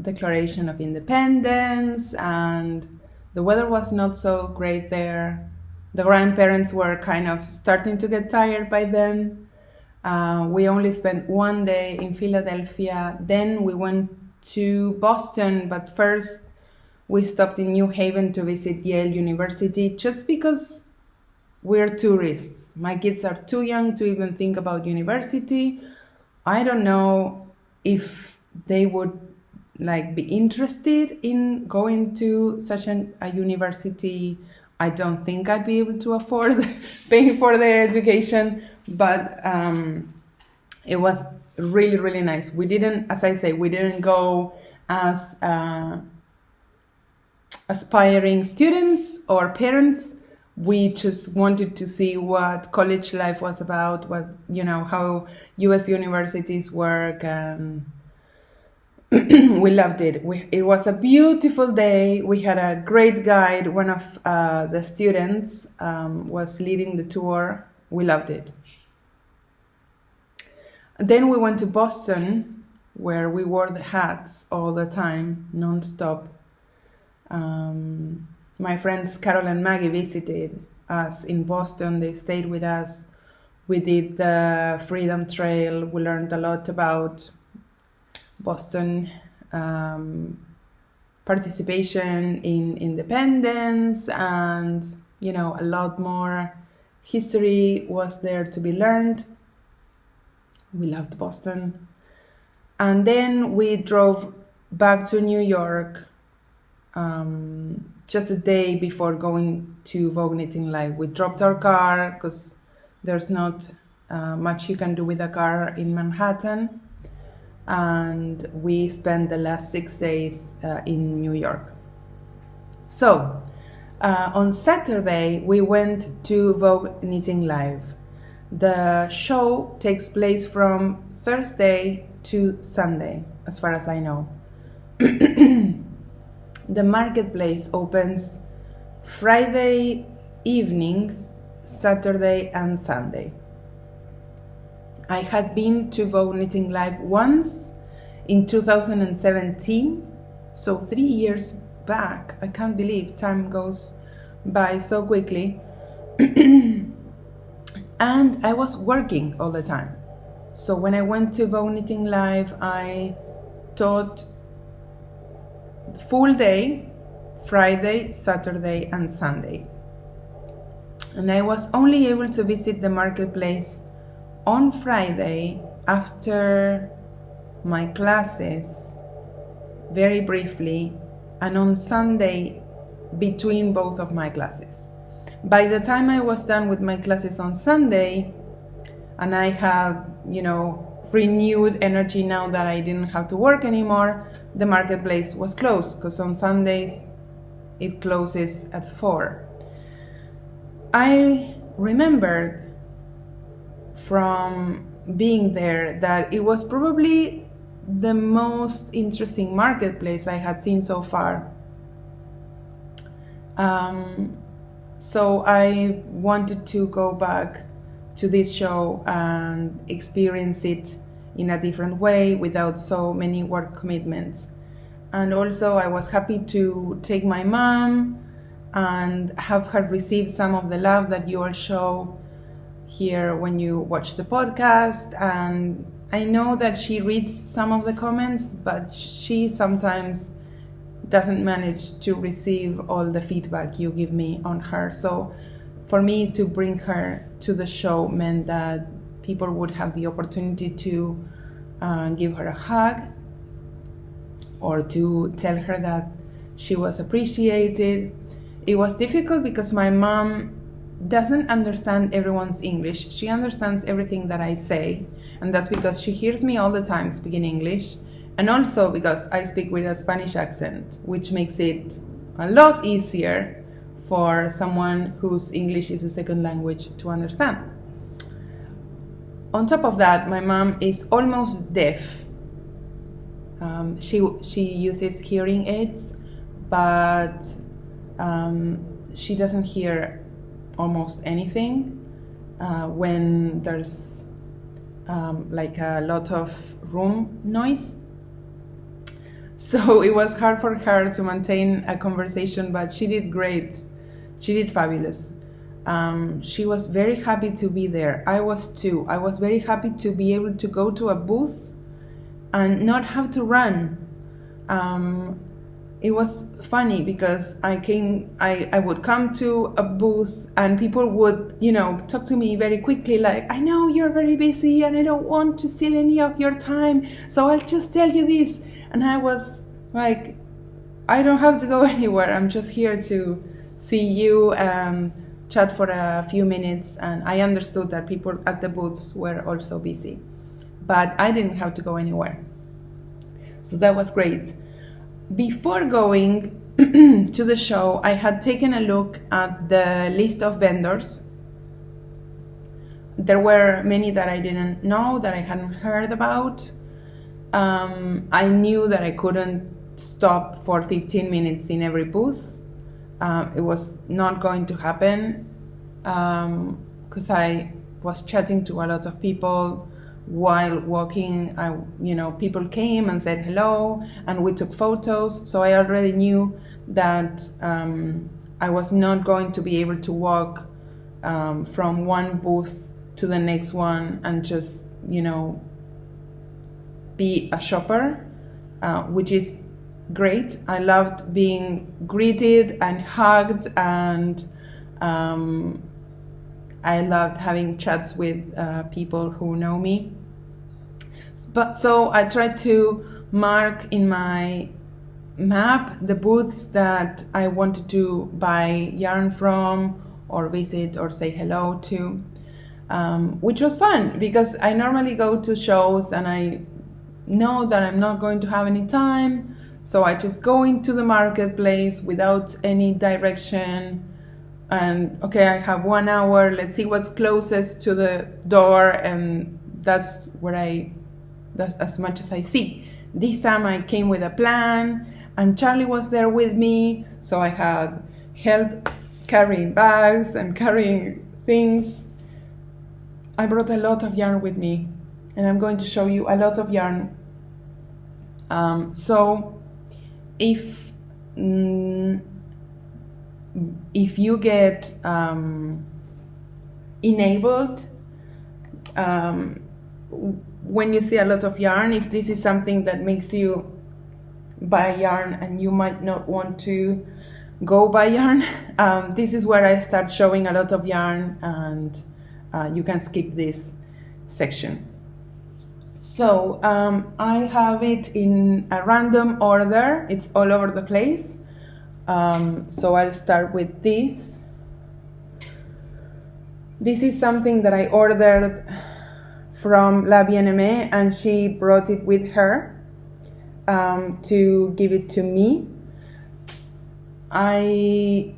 Declaration of Independence, and the weather was not so great there. The grandparents were kind of starting to get tired by then. We only spent 1 day in Philadelphia. Then we went to Boston, but first we stopped in New Haven to visit Yale University, just because we're tourists. My kids are too young to even think about university. I don't know if they would be interested in going to such a university. I don't think I'd be able to afford paying for their education, but it was really, really nice. We didn't, as I say, we didn't go as aspiring students or parents. We just wanted to see what college life was about, how U.S. universities work, and we loved it. It was a beautiful day. We had a great guide. One of the students was leading the tour. We loved it. Then we went to Boston, where we wore the hats all the time, non-stop. My friends Carol and Maggie visited us in Boston. They stayed with us. We did the Freedom Trail. We learned a lot about Boston participation in independence, and a lot more history was there to be learned. We loved Boston. And then we drove back to New York just a day before going to Vogue Knitting Live. We dropped our car because there's not much you can do with a car in Manhattan. And we spent the last 6 days in New York. So on Saturday, we went to Vogue Knitting Live. The show takes place from Thursday to Sunday, as far as I know. The marketplace opens Friday evening, Saturday and Sunday. I had been to Vogue Knitting Live once in 2017, so 3 years back. I can't believe time goes by so quickly. And I was working all the time. So when I went to Bow Knitting Live, I taught full day, Friday, Saturday, and Sunday. And I was only able to visit the marketplace on Friday after my classes, very briefly, and on Sunday between both of my classes. By the time I was done with my classes on Sunday, and I had, renewed energy now that I didn't have to work anymore, the marketplace was closed, because on Sundays it closes at 4. I remembered from being there that it was probably the most interesting marketplace I had seen so far. So I wanted to go back to this show and experience it in a different way without so many work commitments. And also I was happy to take my mom and have her receive some of the love that you all show here when you watch the podcast. And I know that she reads some of the comments, but she sometimes doesn't manage to receive all the feedback you give me on her. So for me to bring her to the show meant that people would have the opportunity to give her a hug or to tell her that she was appreciated. It was difficult because my mom doesn't understand everyone's English. She understands everything that I say, and that's because she hears me all the time speaking English, and also because I speak with a Spanish accent, which makes it a lot easier for someone whose English is a second language to understand. On top of that, my mom is almost deaf. She uses hearing aids, but she doesn't hear almost anything when there's like a lot of room noise. So it was hard for her to maintain a conversation, but she did great. She did fabulous. She was very happy to be there. I was too. I was very happy to be able to go to a booth and not have to run. It was funny because I would come to a booth and people would, talk to me very quickly, like, I know you're very busy and I don't want to steal any of your time, so I'll just tell you this. And I was like, I don't have to go anywhere. I'm just here to see you and chat for a few minutes. And I understood that people at the booths were also busy, but I didn't have to go anywhere. So that was great. Before going to the show, I had taken a look at the list of vendors. There were many that I didn't know, that I hadn't heard about. I knew that I couldn't stop for 15 minutes in every booth. It was not going to happen because I was chatting to a lot of people while walking. People came and said hello, and we took photos. So I already knew that I was not going to be able to walk from one booth to the next one and just, be a shopper, which is great. I loved being greeted and hugged, and I loved having chats with people who know me. So I tried to mark in my map the booths that I wanted to buy yarn from or visit or say hello to, which was fun because I normally go to shows and I know that I'm not going to have any time, so I just go into the marketplace without any direction, and okay, I have 1 hour, let's see what's closest to the door, and that's as much as I see. This time I came with a plan, and Charlie was there with me, so I had help carrying bags and carrying things. I brought a lot of yarn with me, and I'm going to show you a lot of yarn. So if you get enabled when you see a lot of yarn, if this is something that makes you buy yarn and you might not want to go buy yarn, this is where I start showing a lot of yarn, and you can skip this section. So I have it in a random order. It's all over the place. So I'll start with this. This is something that I ordered from La Bien-Aimée, and she brought it with her to give it to me. I'm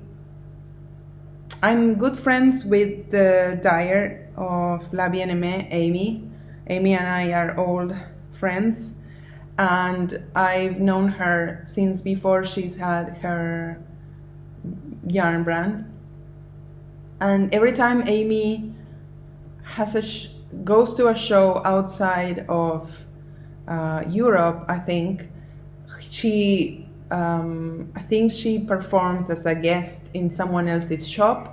good friends with the dyer of La Bien-Aimée, Amy. Amy and I are old friends, and I've known her since before she's had her yarn brand. And every time Amy has goes to a show outside of Europe, I think she performs as a guest in someone else's shop.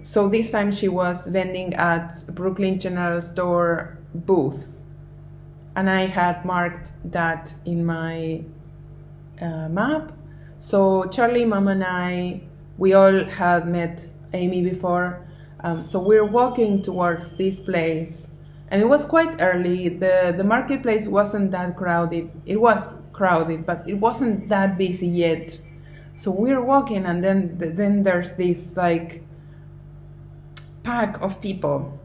So this time she was vending at Brooklyn General Store booth, and I had marked that in my map. So Charlie, Mom, and we all had met Amy before. So we're walking towards this place, and it was quite early. The marketplace wasn't that crowded. It was crowded, but it wasn't that busy yet. So we're walking, and then there's this like pack of people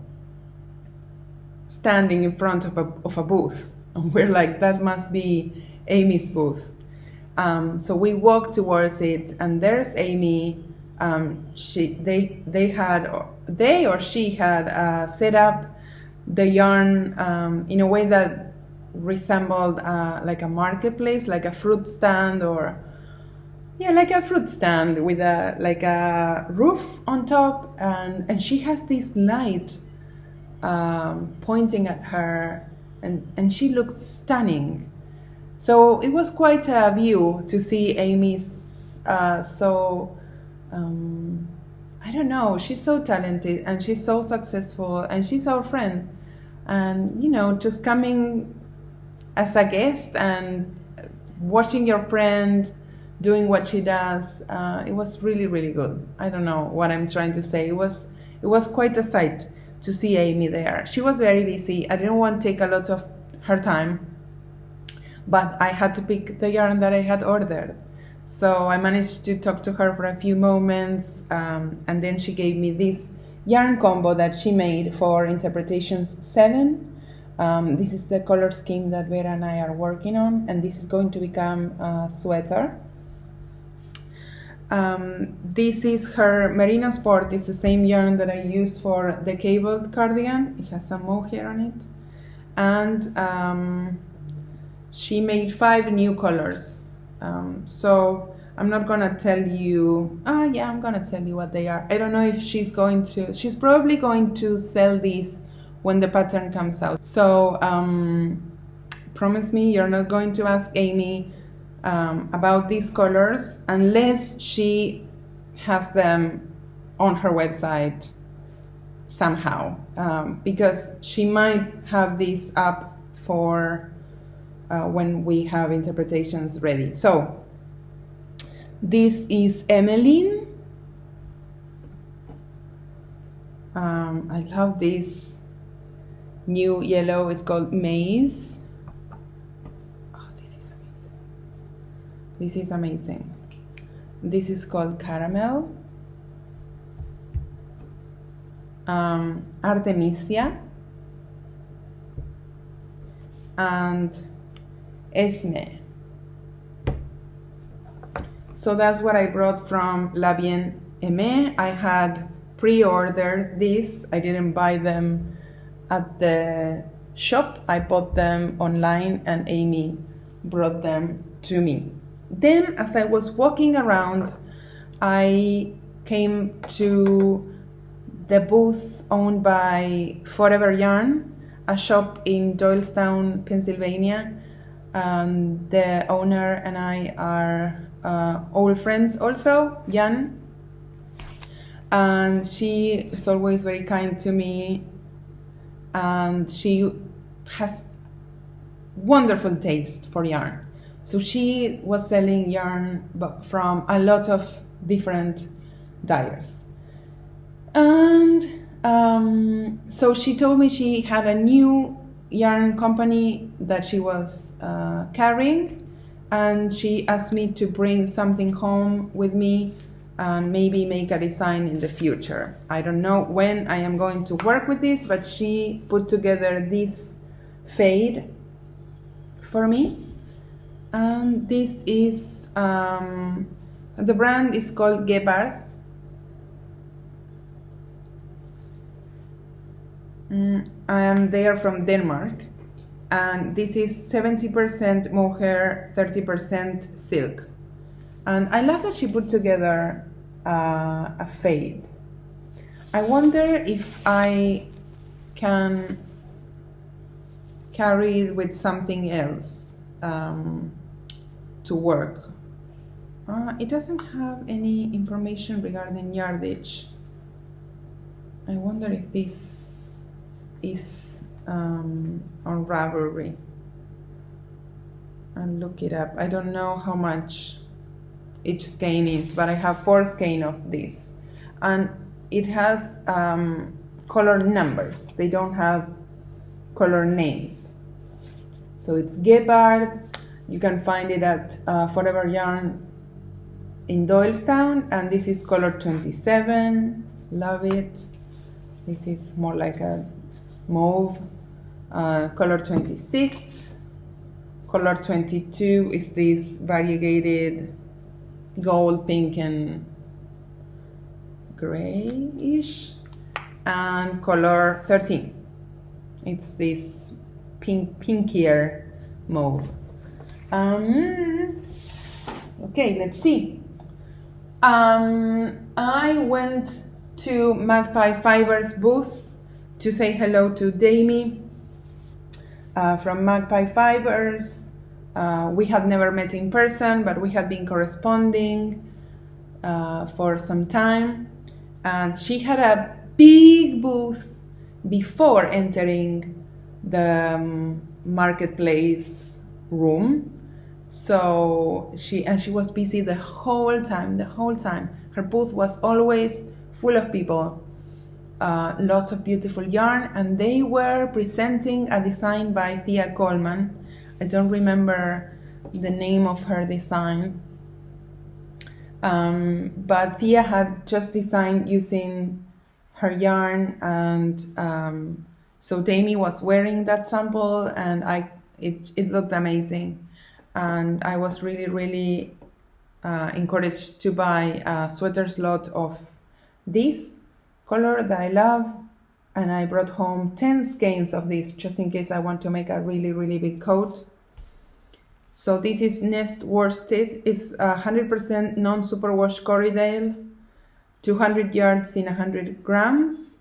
standing in front of a booth, and we're like, that must be Amy's booth. So we walk towards it, and there's Amy. She had set up the yarn in a way that resembled like a marketplace, like a fruit stand, like a fruit stand with a roof on top, and she has this light pointing at her, and she looks stunning. So it was quite a view to see Amy's I don't know, she's so talented and she's so successful, and she's our friend, and just coming as a guest and watching your friend doing what she does, it was really, really good. I don't know what I'm trying to say. It was quite a sight to see Amy there. She was very busy. I didn't want to take a lot of her time, but I had to pick the yarn that I had ordered. So I managed to talk to her for a few moments, and then she gave me this yarn combo that she made for Interpretations 7. This is the color scheme that Vera and I are working on, and this is going to become a sweater. This is her Merino Sport. It's the same yarn that I used for the cabled cardigan. It has some mohair on it. And she made 5 new colors. So I'm not gonna tell you, I'm gonna tell you what they are. I don't know if she's probably going to sell these when the pattern comes out. So promise me you're not going to ask Amy about these colors unless she has them on her website somehow, because she might have these up for when we have interpretations ready. So this is Emmeline. I love this new yellow. It's called Maize. Oh, this is amazing. This is amazing. This is called Caramel. Artemisia. And Esme. So that's what I brought from La Bien-Aimée. I had pre-ordered these. I didn't buy them at the shop. I bought them online, and Amy brought them to me. Then, as I was walking around, I came to the booth owned by Forever Yarn, a shop in Doylestown, Pennsylvania. The owner and I are old friends also, Jan. And she is always very kind to me. and she has wonderful taste for yarn. So she was selling yarn from a lot of different dyers. And so she told me she had a new yarn company that she was carrying, and she asked me to bring something home with me and maybe make a design in the future. I don't know when I am going to work with this, but she put together this fade for me. And this is, the brand is called Gepard. And they are from Denmark. And this is 70% mohair, 30% silk. And I love that she put together a fade. I wonder if I can carry it with something else to work. It doesn't have any information regarding yardage. I wonder if this is on Ravelry. I'll look it up. I don't know how much each skein is, but I have 4 skein of this, and it has color numbers. They don't have color names. So it's Gepard. You can find it at Forever Yarn in Doylestown, and this is color 27. Love it. This is more like a mauve. Color 26. Color 22 is this variegated gold, pink, and grayish. And color 13. It's this pinkier mauve. Okay, let's see. I went to Magpie Fibers booth to say hello to Damie from Magpie Fibers. We had never met in person, but we had been corresponding for some time. And she had a big booth before entering the marketplace room. So she was busy the whole time. Her booth was always full of people, lots of beautiful yarn, and they were presenting a design by Thea Coleman. I don't remember the name of her design, but Thea had just designed using her yarn, and so Damie was wearing that sample, and it looked amazing. And I was really encouraged to buy a sweater slot of this color that I love, and I brought home 10 skeins of this just in case I want to make a really big coat. So this is Nest Worsted. It's 100% non-superwash Corriedale, 200 yards in 100 grams,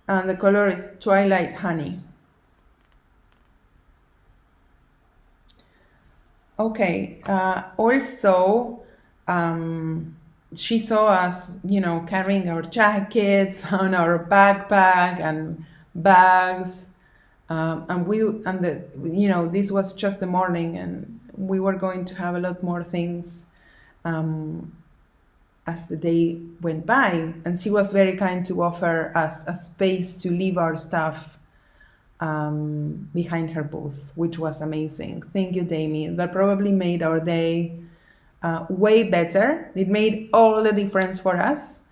and the color is Twilight Honey. Okay, also, she saw us, carrying our jackets on our backpack and bags, this was just the morning, and we were going to have a lot more things as the day went by. And she was very kind to offer us a space to leave our stuff behind her booth, which was amazing. Thank you, Damie. That probably made our day way better. It made all the difference for us,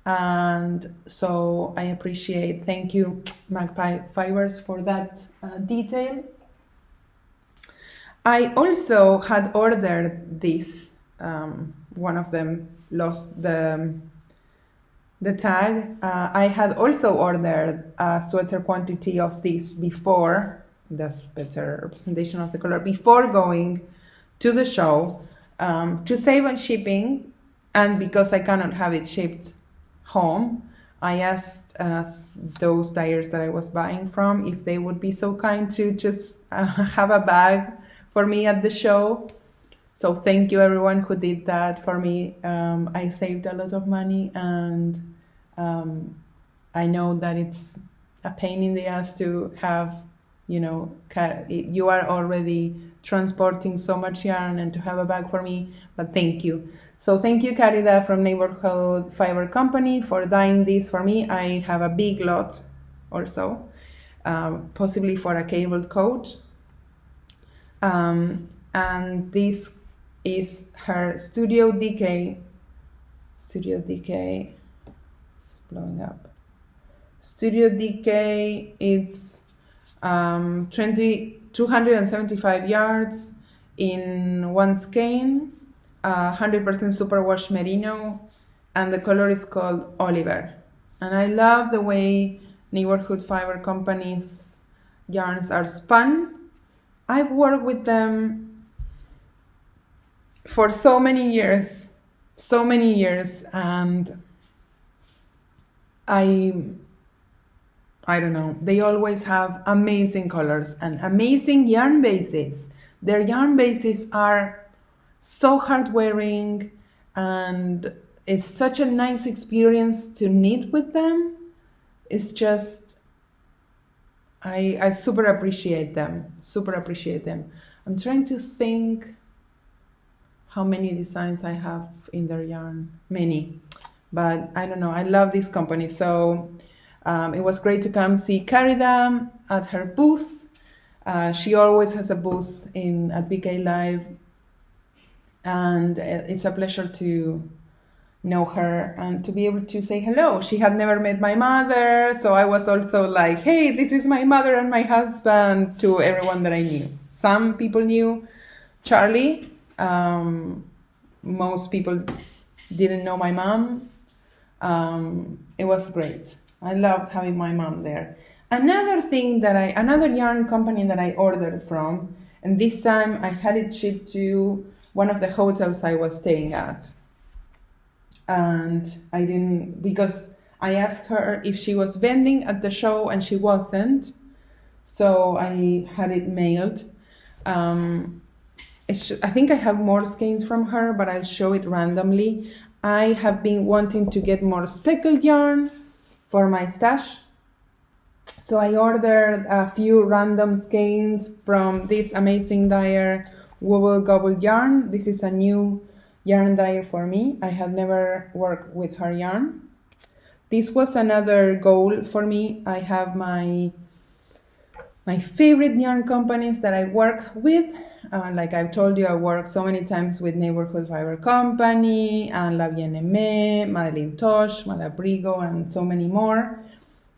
and so I appreciate. Thank you, Magpie Fibers, for that detail. I also had ordered this. One of them lost the tag. I had also ordered a sweater quantity of this before. That's better representation of the color, before going to the show, to save on shipping. And because I cannot have it shipped home, I asked those dyers that I was buying from if they would be so kind to just have a bag for me at the show. So thank you everyone who did that for me. I saved a lot of money, and I know that it's a pain in the ass to have, you are already transporting so much yarn, and to have a bag for me, but thank you. So thank you, Carida from Neighborhood Fiber Company, for dyeing this for me. I have a big lot also, possibly for a cabled coat. And this is her Studio Decay. Studio Decay, it's blowing up. Studio Decay, it's 275 yards in one skein, 100% superwash merino, and the color is called Oliver. And I love the way Neighborhood Fiber Company's yarns are spun. I've worked with them for so many years, and I don't know, they always have amazing colors and amazing yarn bases. Their yarn bases are so hard wearing, and it's such a nice experience to knit with them. It's just, I super appreciate them. I'm trying to think how many designs I have in their yarn. Many, but I don't know. I love this company. So it was great to come see Carida at her booth. She always has a booth at BK Live, and it's a pleasure to know her and to be able to say hello. She had never met my mother, so I was also like, hey, this is my mother and my husband, to everyone that I knew. Some people knew Charlie. Most people didn't know my mom. It was great. I loved having my mom there. Another yarn company that I ordered from, and this time I had it shipped to one of the hotels I was staying at. And I didn't, because I asked her if she was vending at the show, and she wasn't. So I had it mailed. I think I have more skeins from her, but I'll show it randomly. I have been wanting to get more speckled yarn for my stash. So I ordered a few random skeins from this amazing dyer, Wobble Gobble Yarn. This is a new yarn dyer for me. I had never worked with her yarn. This was another goal for me. I have my favorite yarn companies that I work with. Like I've told you, I work so many times with Neighborhood Fiber Company, and La Bien-Aimée, Madeleine Tosh, Malabrigo, and so many more.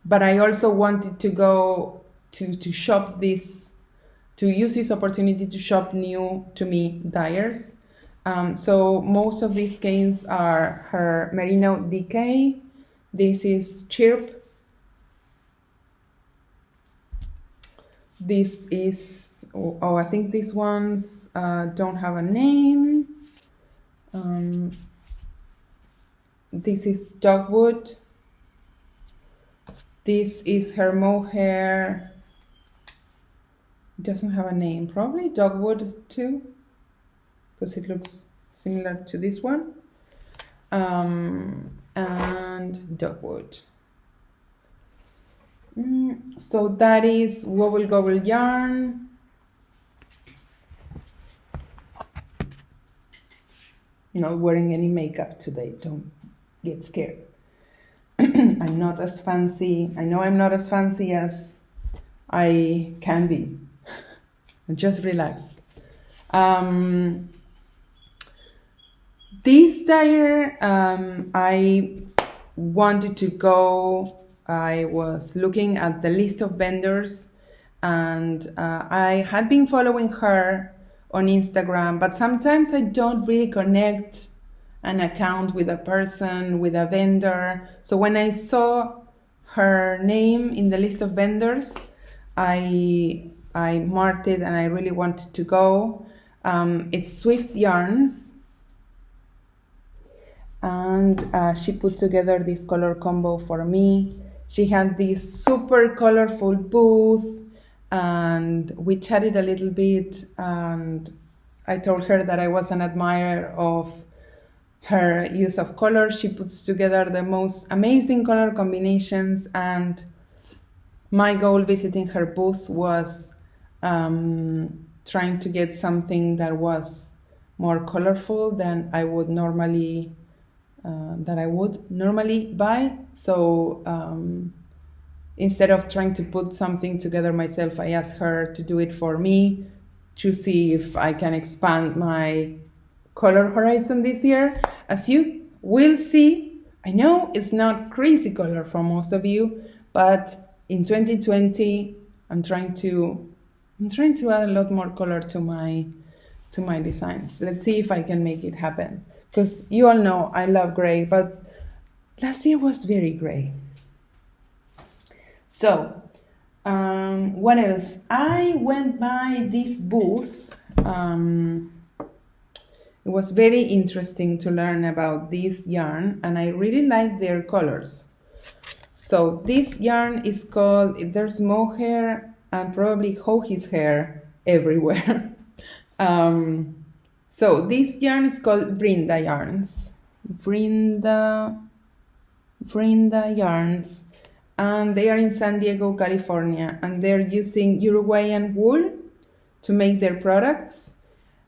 But I also wanted to go to shop this, to use this opportunity to shop new to me dyers. So most of these skeins are her Merino Decay. This is Chirp. This is, I think these ones don't have a name. This is Dogwood. This is her mohair. It doesn't have a name, probably Dogwood too, because it looks similar to this one. And Dogwood. So that is Wobble Gobble Yarn. Not wearing any makeup today, don't get scared. I'm not as fancy. I know I'm not as fancy as I can be. Just relaxed. This dyer, I wanted to go. I was looking at the list of vendors, and I had been following her on Instagram, but sometimes I don't really connect an account with a person, with a vendor. So when I saw her name in the list of vendors, I marked it, and I really wanted to go. It's Swift Yarns, and she put together this color combo for me. She had this super colorful booth, and we chatted a little bit, and I told her that I was an admirer of her use of color. She puts together the most amazing color combinations, and my goal visiting her booth was trying to get something that was more colorful than I would normally buy. So instead of trying to put something together myself, I asked her to do it for me to see if I can expand my color horizon this year. As you will see, I know it's not crazy color for most of you, but in 2020, I'm trying to add a lot more color to my designs. Let's see if I can make it happen. Because you all know I love gray, but last year was very gray. So, what else? I went by this booth. It was very interesting to learn about this yarn, and I really like their colors. So this yarn is called, there's mohair and probably Joji's hair everywhere. So this yarn is called Brinda yarns. Brinda yarns. And they are in San Diego, California, and they're using Uruguayan wool to make their products.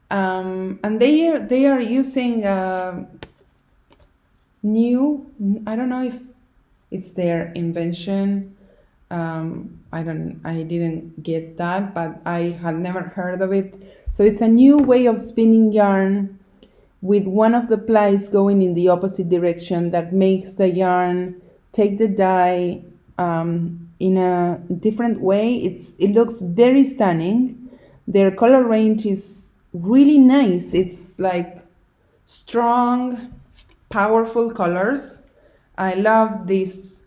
And they are using new, I don't know if it's their invention. I didn't get that, but I had never heard of it. So it's a new way of spinning yarn with one of the plies going in the opposite direction that makes the yarn take the dye in a different way. It looks very stunning. Their color range is really nice. It's like strong, powerful colors. I love this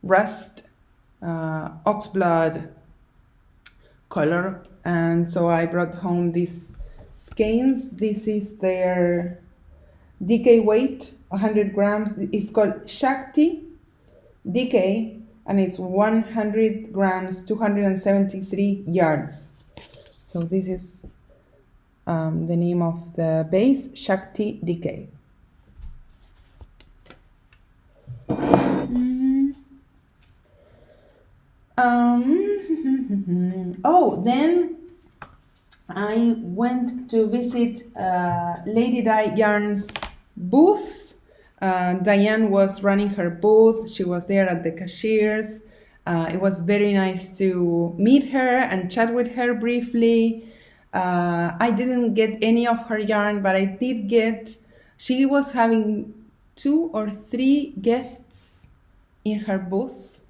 rust oxblood color, and so I brought home these skeins. This is their DK weight, 100 grams. It's called Shakti DK, and it's 100 grams, 273 yards. So this is the name of the base, Shakti DK. Oh, then I went to visit Lady Di Yarn's booth. Diane was running her booth. She was there at the cashiers. It was very nice to meet her and chat with her briefly. I didn't get any of her yarn, but I did get, she was having 2 or 3 guests in her booth.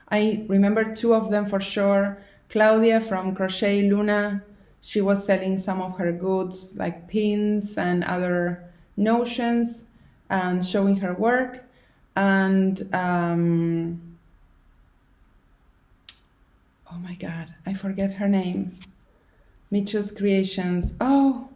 I remember 2 of them for sure. Claudia from Crochet Luna, she was selling some of her goods like pins and other notions and showing her work. And oh my God, I forget her name. Mitchell's Creations. Oh,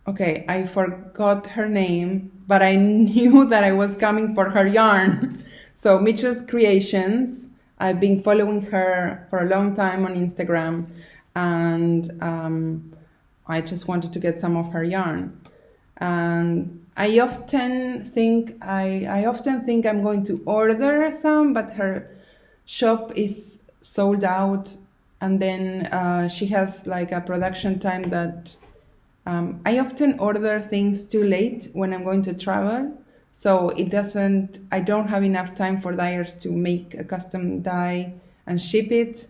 okay, I forgot her name, but I knew that I was coming for her yarn. So Mitchell's Creations, I've been following her for a long time on Instagram, and I just wanted to get some of her yarn. And I often think I'm going to order some, but her shop is sold out, and then she has like a production time that I often order things too late when I'm going to travel. So I don't have enough time for dyers to make a custom dye and ship it.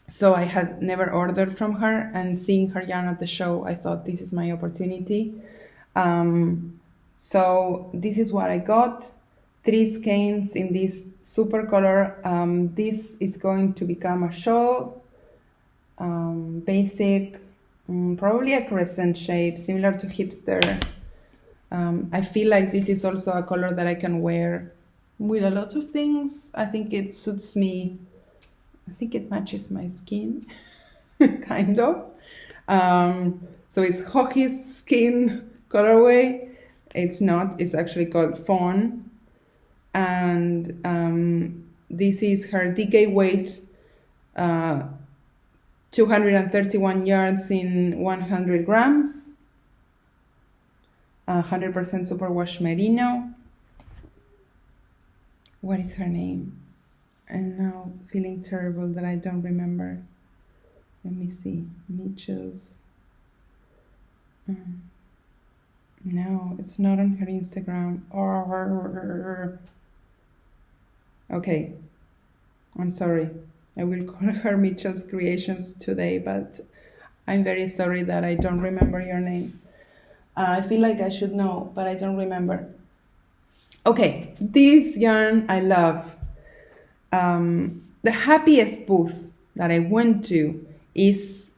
So I had never ordered from her, and seeing her yarn at the show, I thought this is my opportunity. So this is what I got. 3 skeins in this super color. This is going to become a shawl, basic, probably a crescent shape, similar to hipster. I feel like this is also a color that I can wear with a lot of things. I think it suits me. I think it matches my skin, kind of. So it's Joji's skin colorway. It's not, it's actually called Fawn. And this is her DK weight, 231 yards in 100 grams. 100% superwash merino. What is her name? I'm now feeling terrible that I don't remember. Let me see. Mitchell's. No, it's not on her Instagram. Okay, I'm sorry. I will call her Mitchell's Creations today, but I'm very sorry that I don't remember your name. I feel like I should know, but I don't remember. Okay, this yarn I love. The happiest booth that I went to is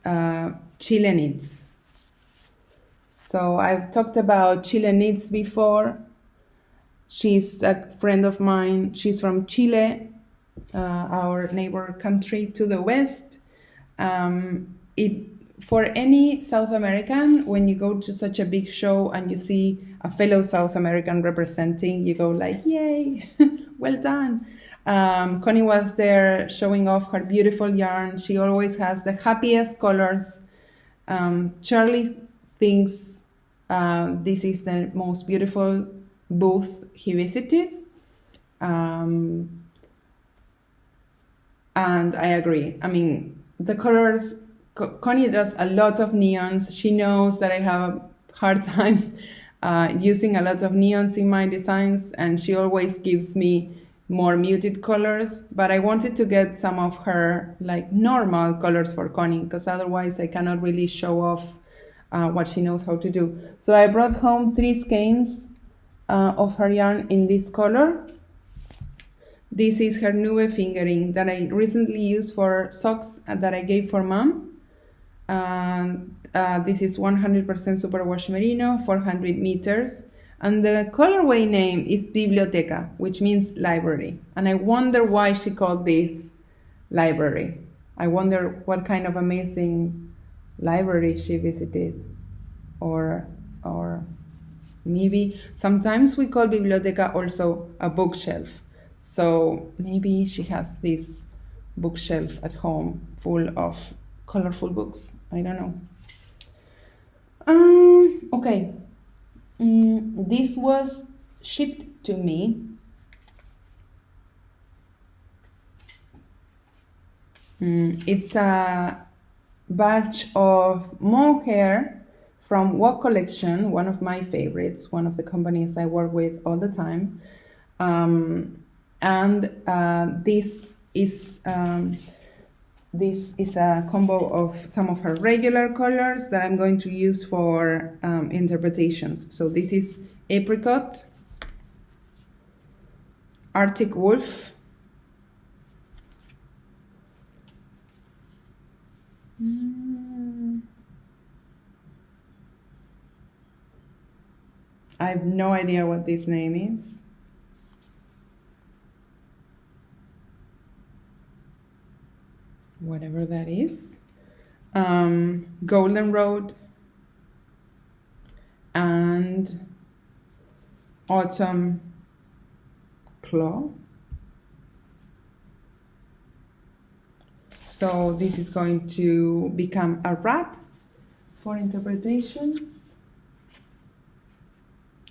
Chile Knits. So I've talked about Chile Knits before. She's a friend of mine. She's from Chile, our neighbor country to the west. For any South American, when you go to such a big show and you see a fellow South American representing, you go like, yay, well done. Connie was there showing off her beautiful yarn. She always has the happiest colors. Charlie thinks this is the most beautiful booth he visited. And I agree. I mean, the colors, Connie does a lot of neons. She knows that I have a hard time using a lot of neons in my designs, and she always gives me more muted colors, but I wanted to get some of her like normal colors for Connie, because otherwise I cannot really show off what she knows how to do. So I brought home 3 skeins of her yarn in this color. This is her Nube fingering that I recently used for socks that I gave for mom. This is 100% superwash merino, 400 meters. And the colorway name is Biblioteca, which means library. And I wonder why she called this library. I wonder what kind of amazing library she visited. Or maybe sometimes we call Biblioteca also a bookshelf. So maybe she has this bookshelf at home full of colorful books. I don't know. Okay. This was shipped to me. It's a batch of mohair from Walk Collection, one of my favorites, one of the companies I work with all the time. This is a combo of some of her regular colors that I'm going to use for interpretations. So this is Apricot, Arctic Wolf, I have no idea what this name is. Whatever that is. Golden Road and Autumn Claw. So this is going to become a wrap for interpretations.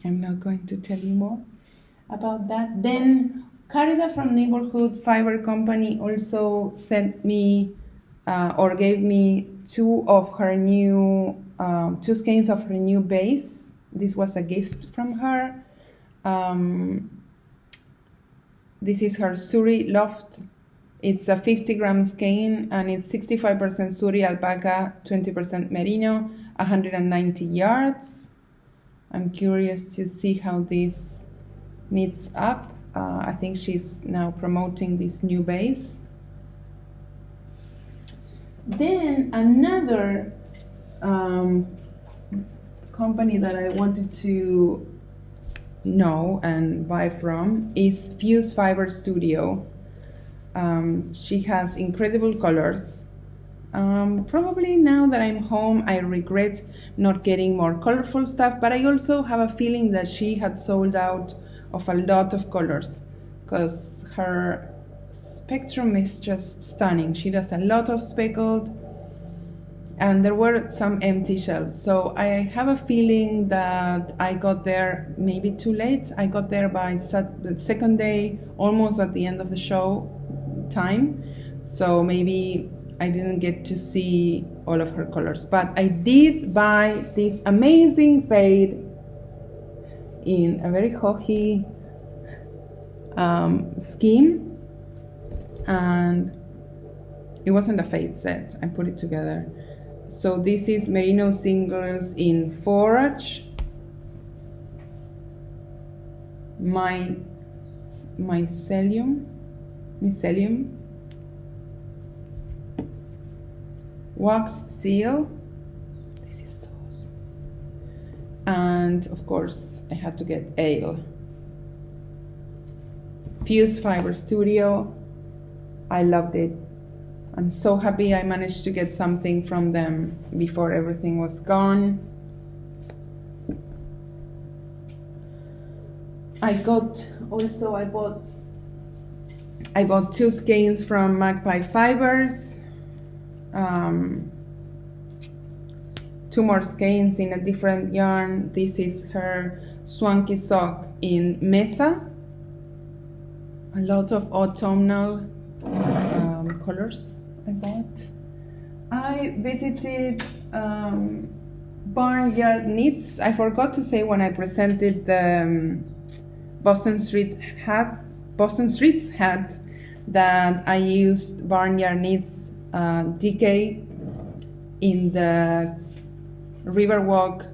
I'm not going to tell you more about that. Then Carida from Neighborhood Fiber Company also sent me or gave me 2 skeins of her new base. This was a gift from her. This is her Suri Loft. It's a 50-gram skein and it's 65% Suri alpaca, 20% merino, 190 yards. I'm curious to see how this knits up. I think she's now promoting this new base. Then another company that I wanted to know and buy from is Fuse Fiber Studio. She has incredible colors. Probably now that I'm home, I regret not getting more colorful stuff, but I also have a feeling that she had sold out of a lot of colors because her spectrum is just stunning. She does a lot of speckled, and there were some empty shelves. So I have a feeling that I got there maybe too late. I got there by the second day, almost at the end of the show time. So maybe I didn't get to see all of her colors. But I did buy this amazing fade in a very hockey scheme. And it wasn't a fade set. I put it together. So this is merino singles in forage, mycelium, wax seal. This is so awesome. And of course, I had to get ale. Fuse Fiber Studio. I loved it. I'm so happy I managed to get something from them before everything was gone. I bought 2 skeins from Magpie Fibers, 2 more skeins in a different yarn. This is her Swanky Sock in Mesa. A lot of autumnal colors I bought. I visited Barnyard Knits. I forgot to say when I presented the Boston Street's hat that I used Barnyard Knits DK in the Riverwalk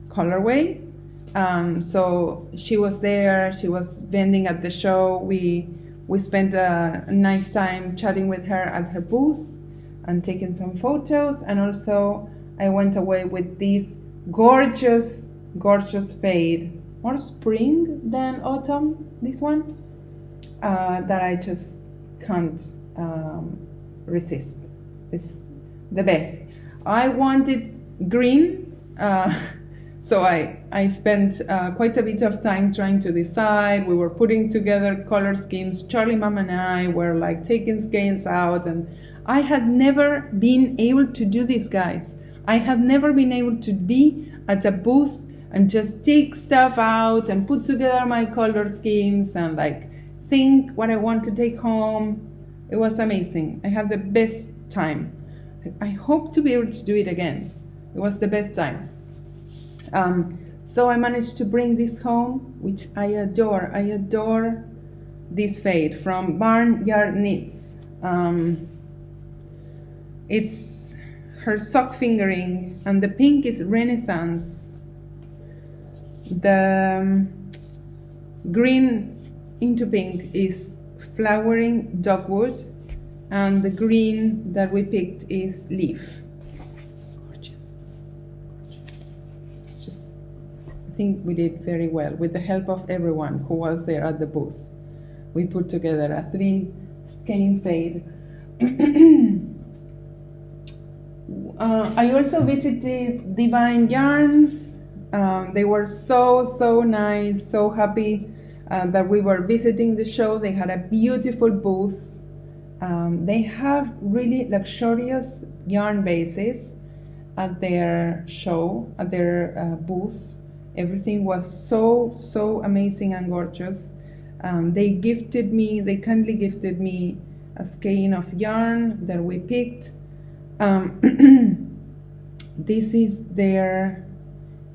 colorway. So she was there, she was vending at the show. We spent a nice time chatting with her at her booth and taking some photos. And also I went away with this gorgeous fade, more spring than autumn, this one, that I just can't resist. It's the best. I wanted green, so I spent quite a bit of time trying to decide. We were putting together color schemes. Charlie Mom and I were like taking skeins out, and I had never been able to do this, guys. I have never been able to be at a booth and just take stuff out and put together my color schemes and like think what I want to take home. It was amazing. I had the best time. I hope to be able to do it again. It was the best time. So I managed to bring this home, which I adore. I adore this fade from Barnyard Knits. It's her sock fingering, and the pink is Renaissance. The green into pink is Flowering Dogwood, and the green that we picked is Leaf. Gorgeous. It's just, I think we did very well with the help of everyone who was there at the booth. We put together a 3 skein fade. I also visited Divine Yarns. They were so nice, so happy that we were visiting the show. They had a beautiful booth. They have really luxurious yarn bases at their show, at their booth. Everything was so amazing and gorgeous. They kindly gifted me a skein of yarn that we picked. This is their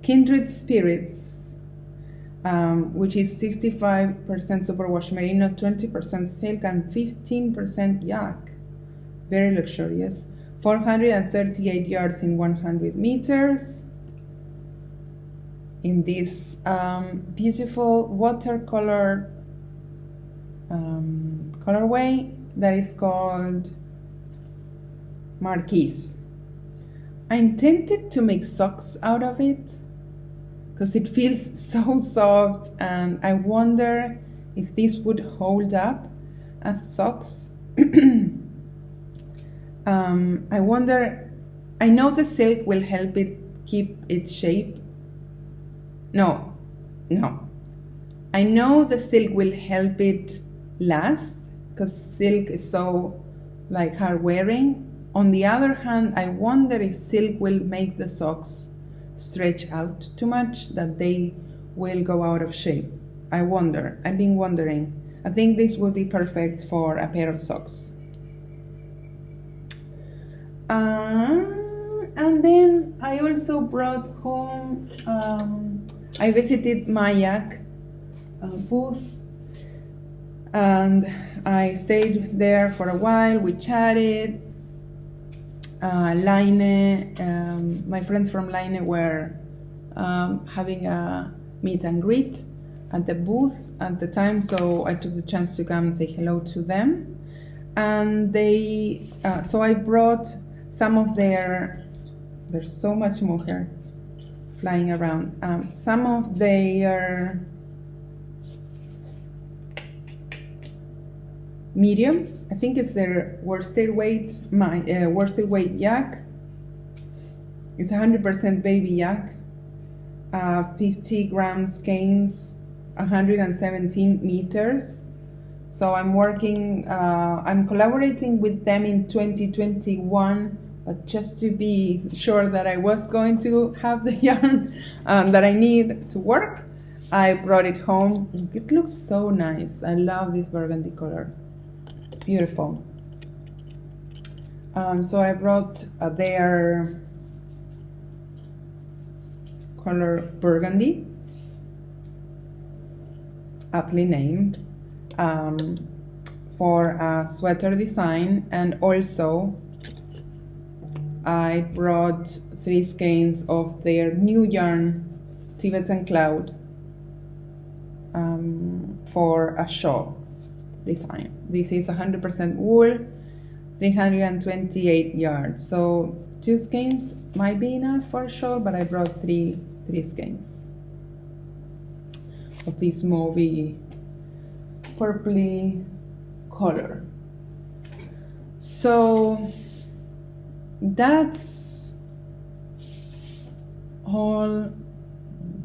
Kindred Spirits, which is 65% superwash merino, 20% silk, and 15% yak. Very luxurious. 438 yards in 100 meters. In this beautiful watercolor colorway that is called Marquise. I'm tempted to make socks out of it because it feels so soft, and I wonder if this would hold up as socks. I wonder, I know the silk will help it keep its shape. No. I know the silk will help it last because silk is so like hard wearing, On the other hand, I wonder if silk will make the socks stretch out too much, that they will go out of shape. I've been wondering. I think this would be perfect for a pair of socks. And then I also brought home, I visited my yak booth, and I stayed there for a while. We chatted. Line, my friends from Line were having a meet and greet at the booth at the time, so I took the chance to come and say hello to them. And so I brought some of there's so much mohair flying around. Some of their medium, I think it's their worsted weight yak. It's 100% baby yak, 50 grams skeins, 117 meters. So I'm collaborating with them in 2021, but just to be sure that I was going to have the yarn that I need to work, I brought it home. It looks so nice. I love this burgundy color. It's beautiful. So I brought their color burgundy, aptly named, for a sweater design, and also I brought 3 skeins of their new yarn, Tibetan Cloud, for a shawl design. This is 100% wool, 328 yards. So 2 skeins might be enough for a shawl, but I brought 3 skeins of this mauvey purpley color. So that's all,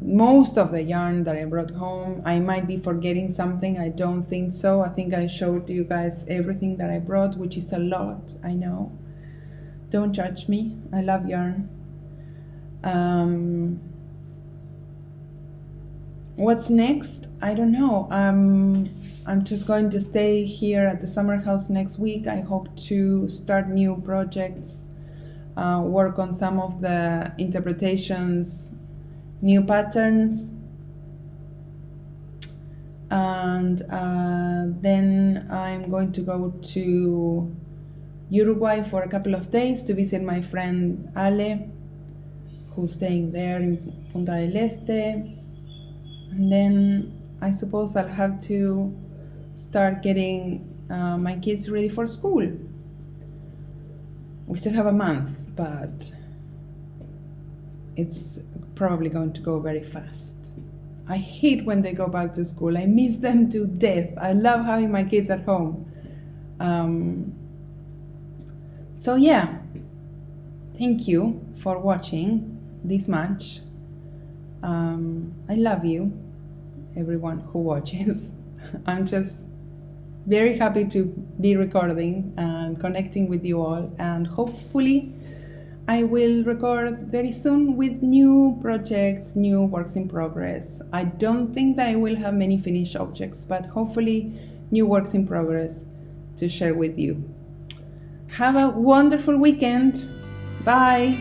most of the yarn that I brought home. I might be forgetting something. I don't think so. I think I showed you guys everything that I brought, which is a lot, I know. Don't judge me. I love yarn. What's next? I don't know. I'm just going to stay here at the summer house next week. I hope to start new projects, work on some of the interpretations, new patterns, and then I'm going to go to Uruguay for a couple of days to visit my friend Ale, who's staying there in Punta del Este. And then I suppose I'll have to start getting my kids ready for school. We still have a month, but it's probably going to go very fast. I hate when they go back to school. I miss them to death. I love having my kids at home. So yeah, thank you for watching this much. I love you, everyone who watches. I'm just very happy to be recording and connecting with you all, and hopefully I will record very soon with new projects, new works in progress. I don't think that I will have many finished objects, but hopefully new works in progress to share with you. Have a wonderful weekend. Bye.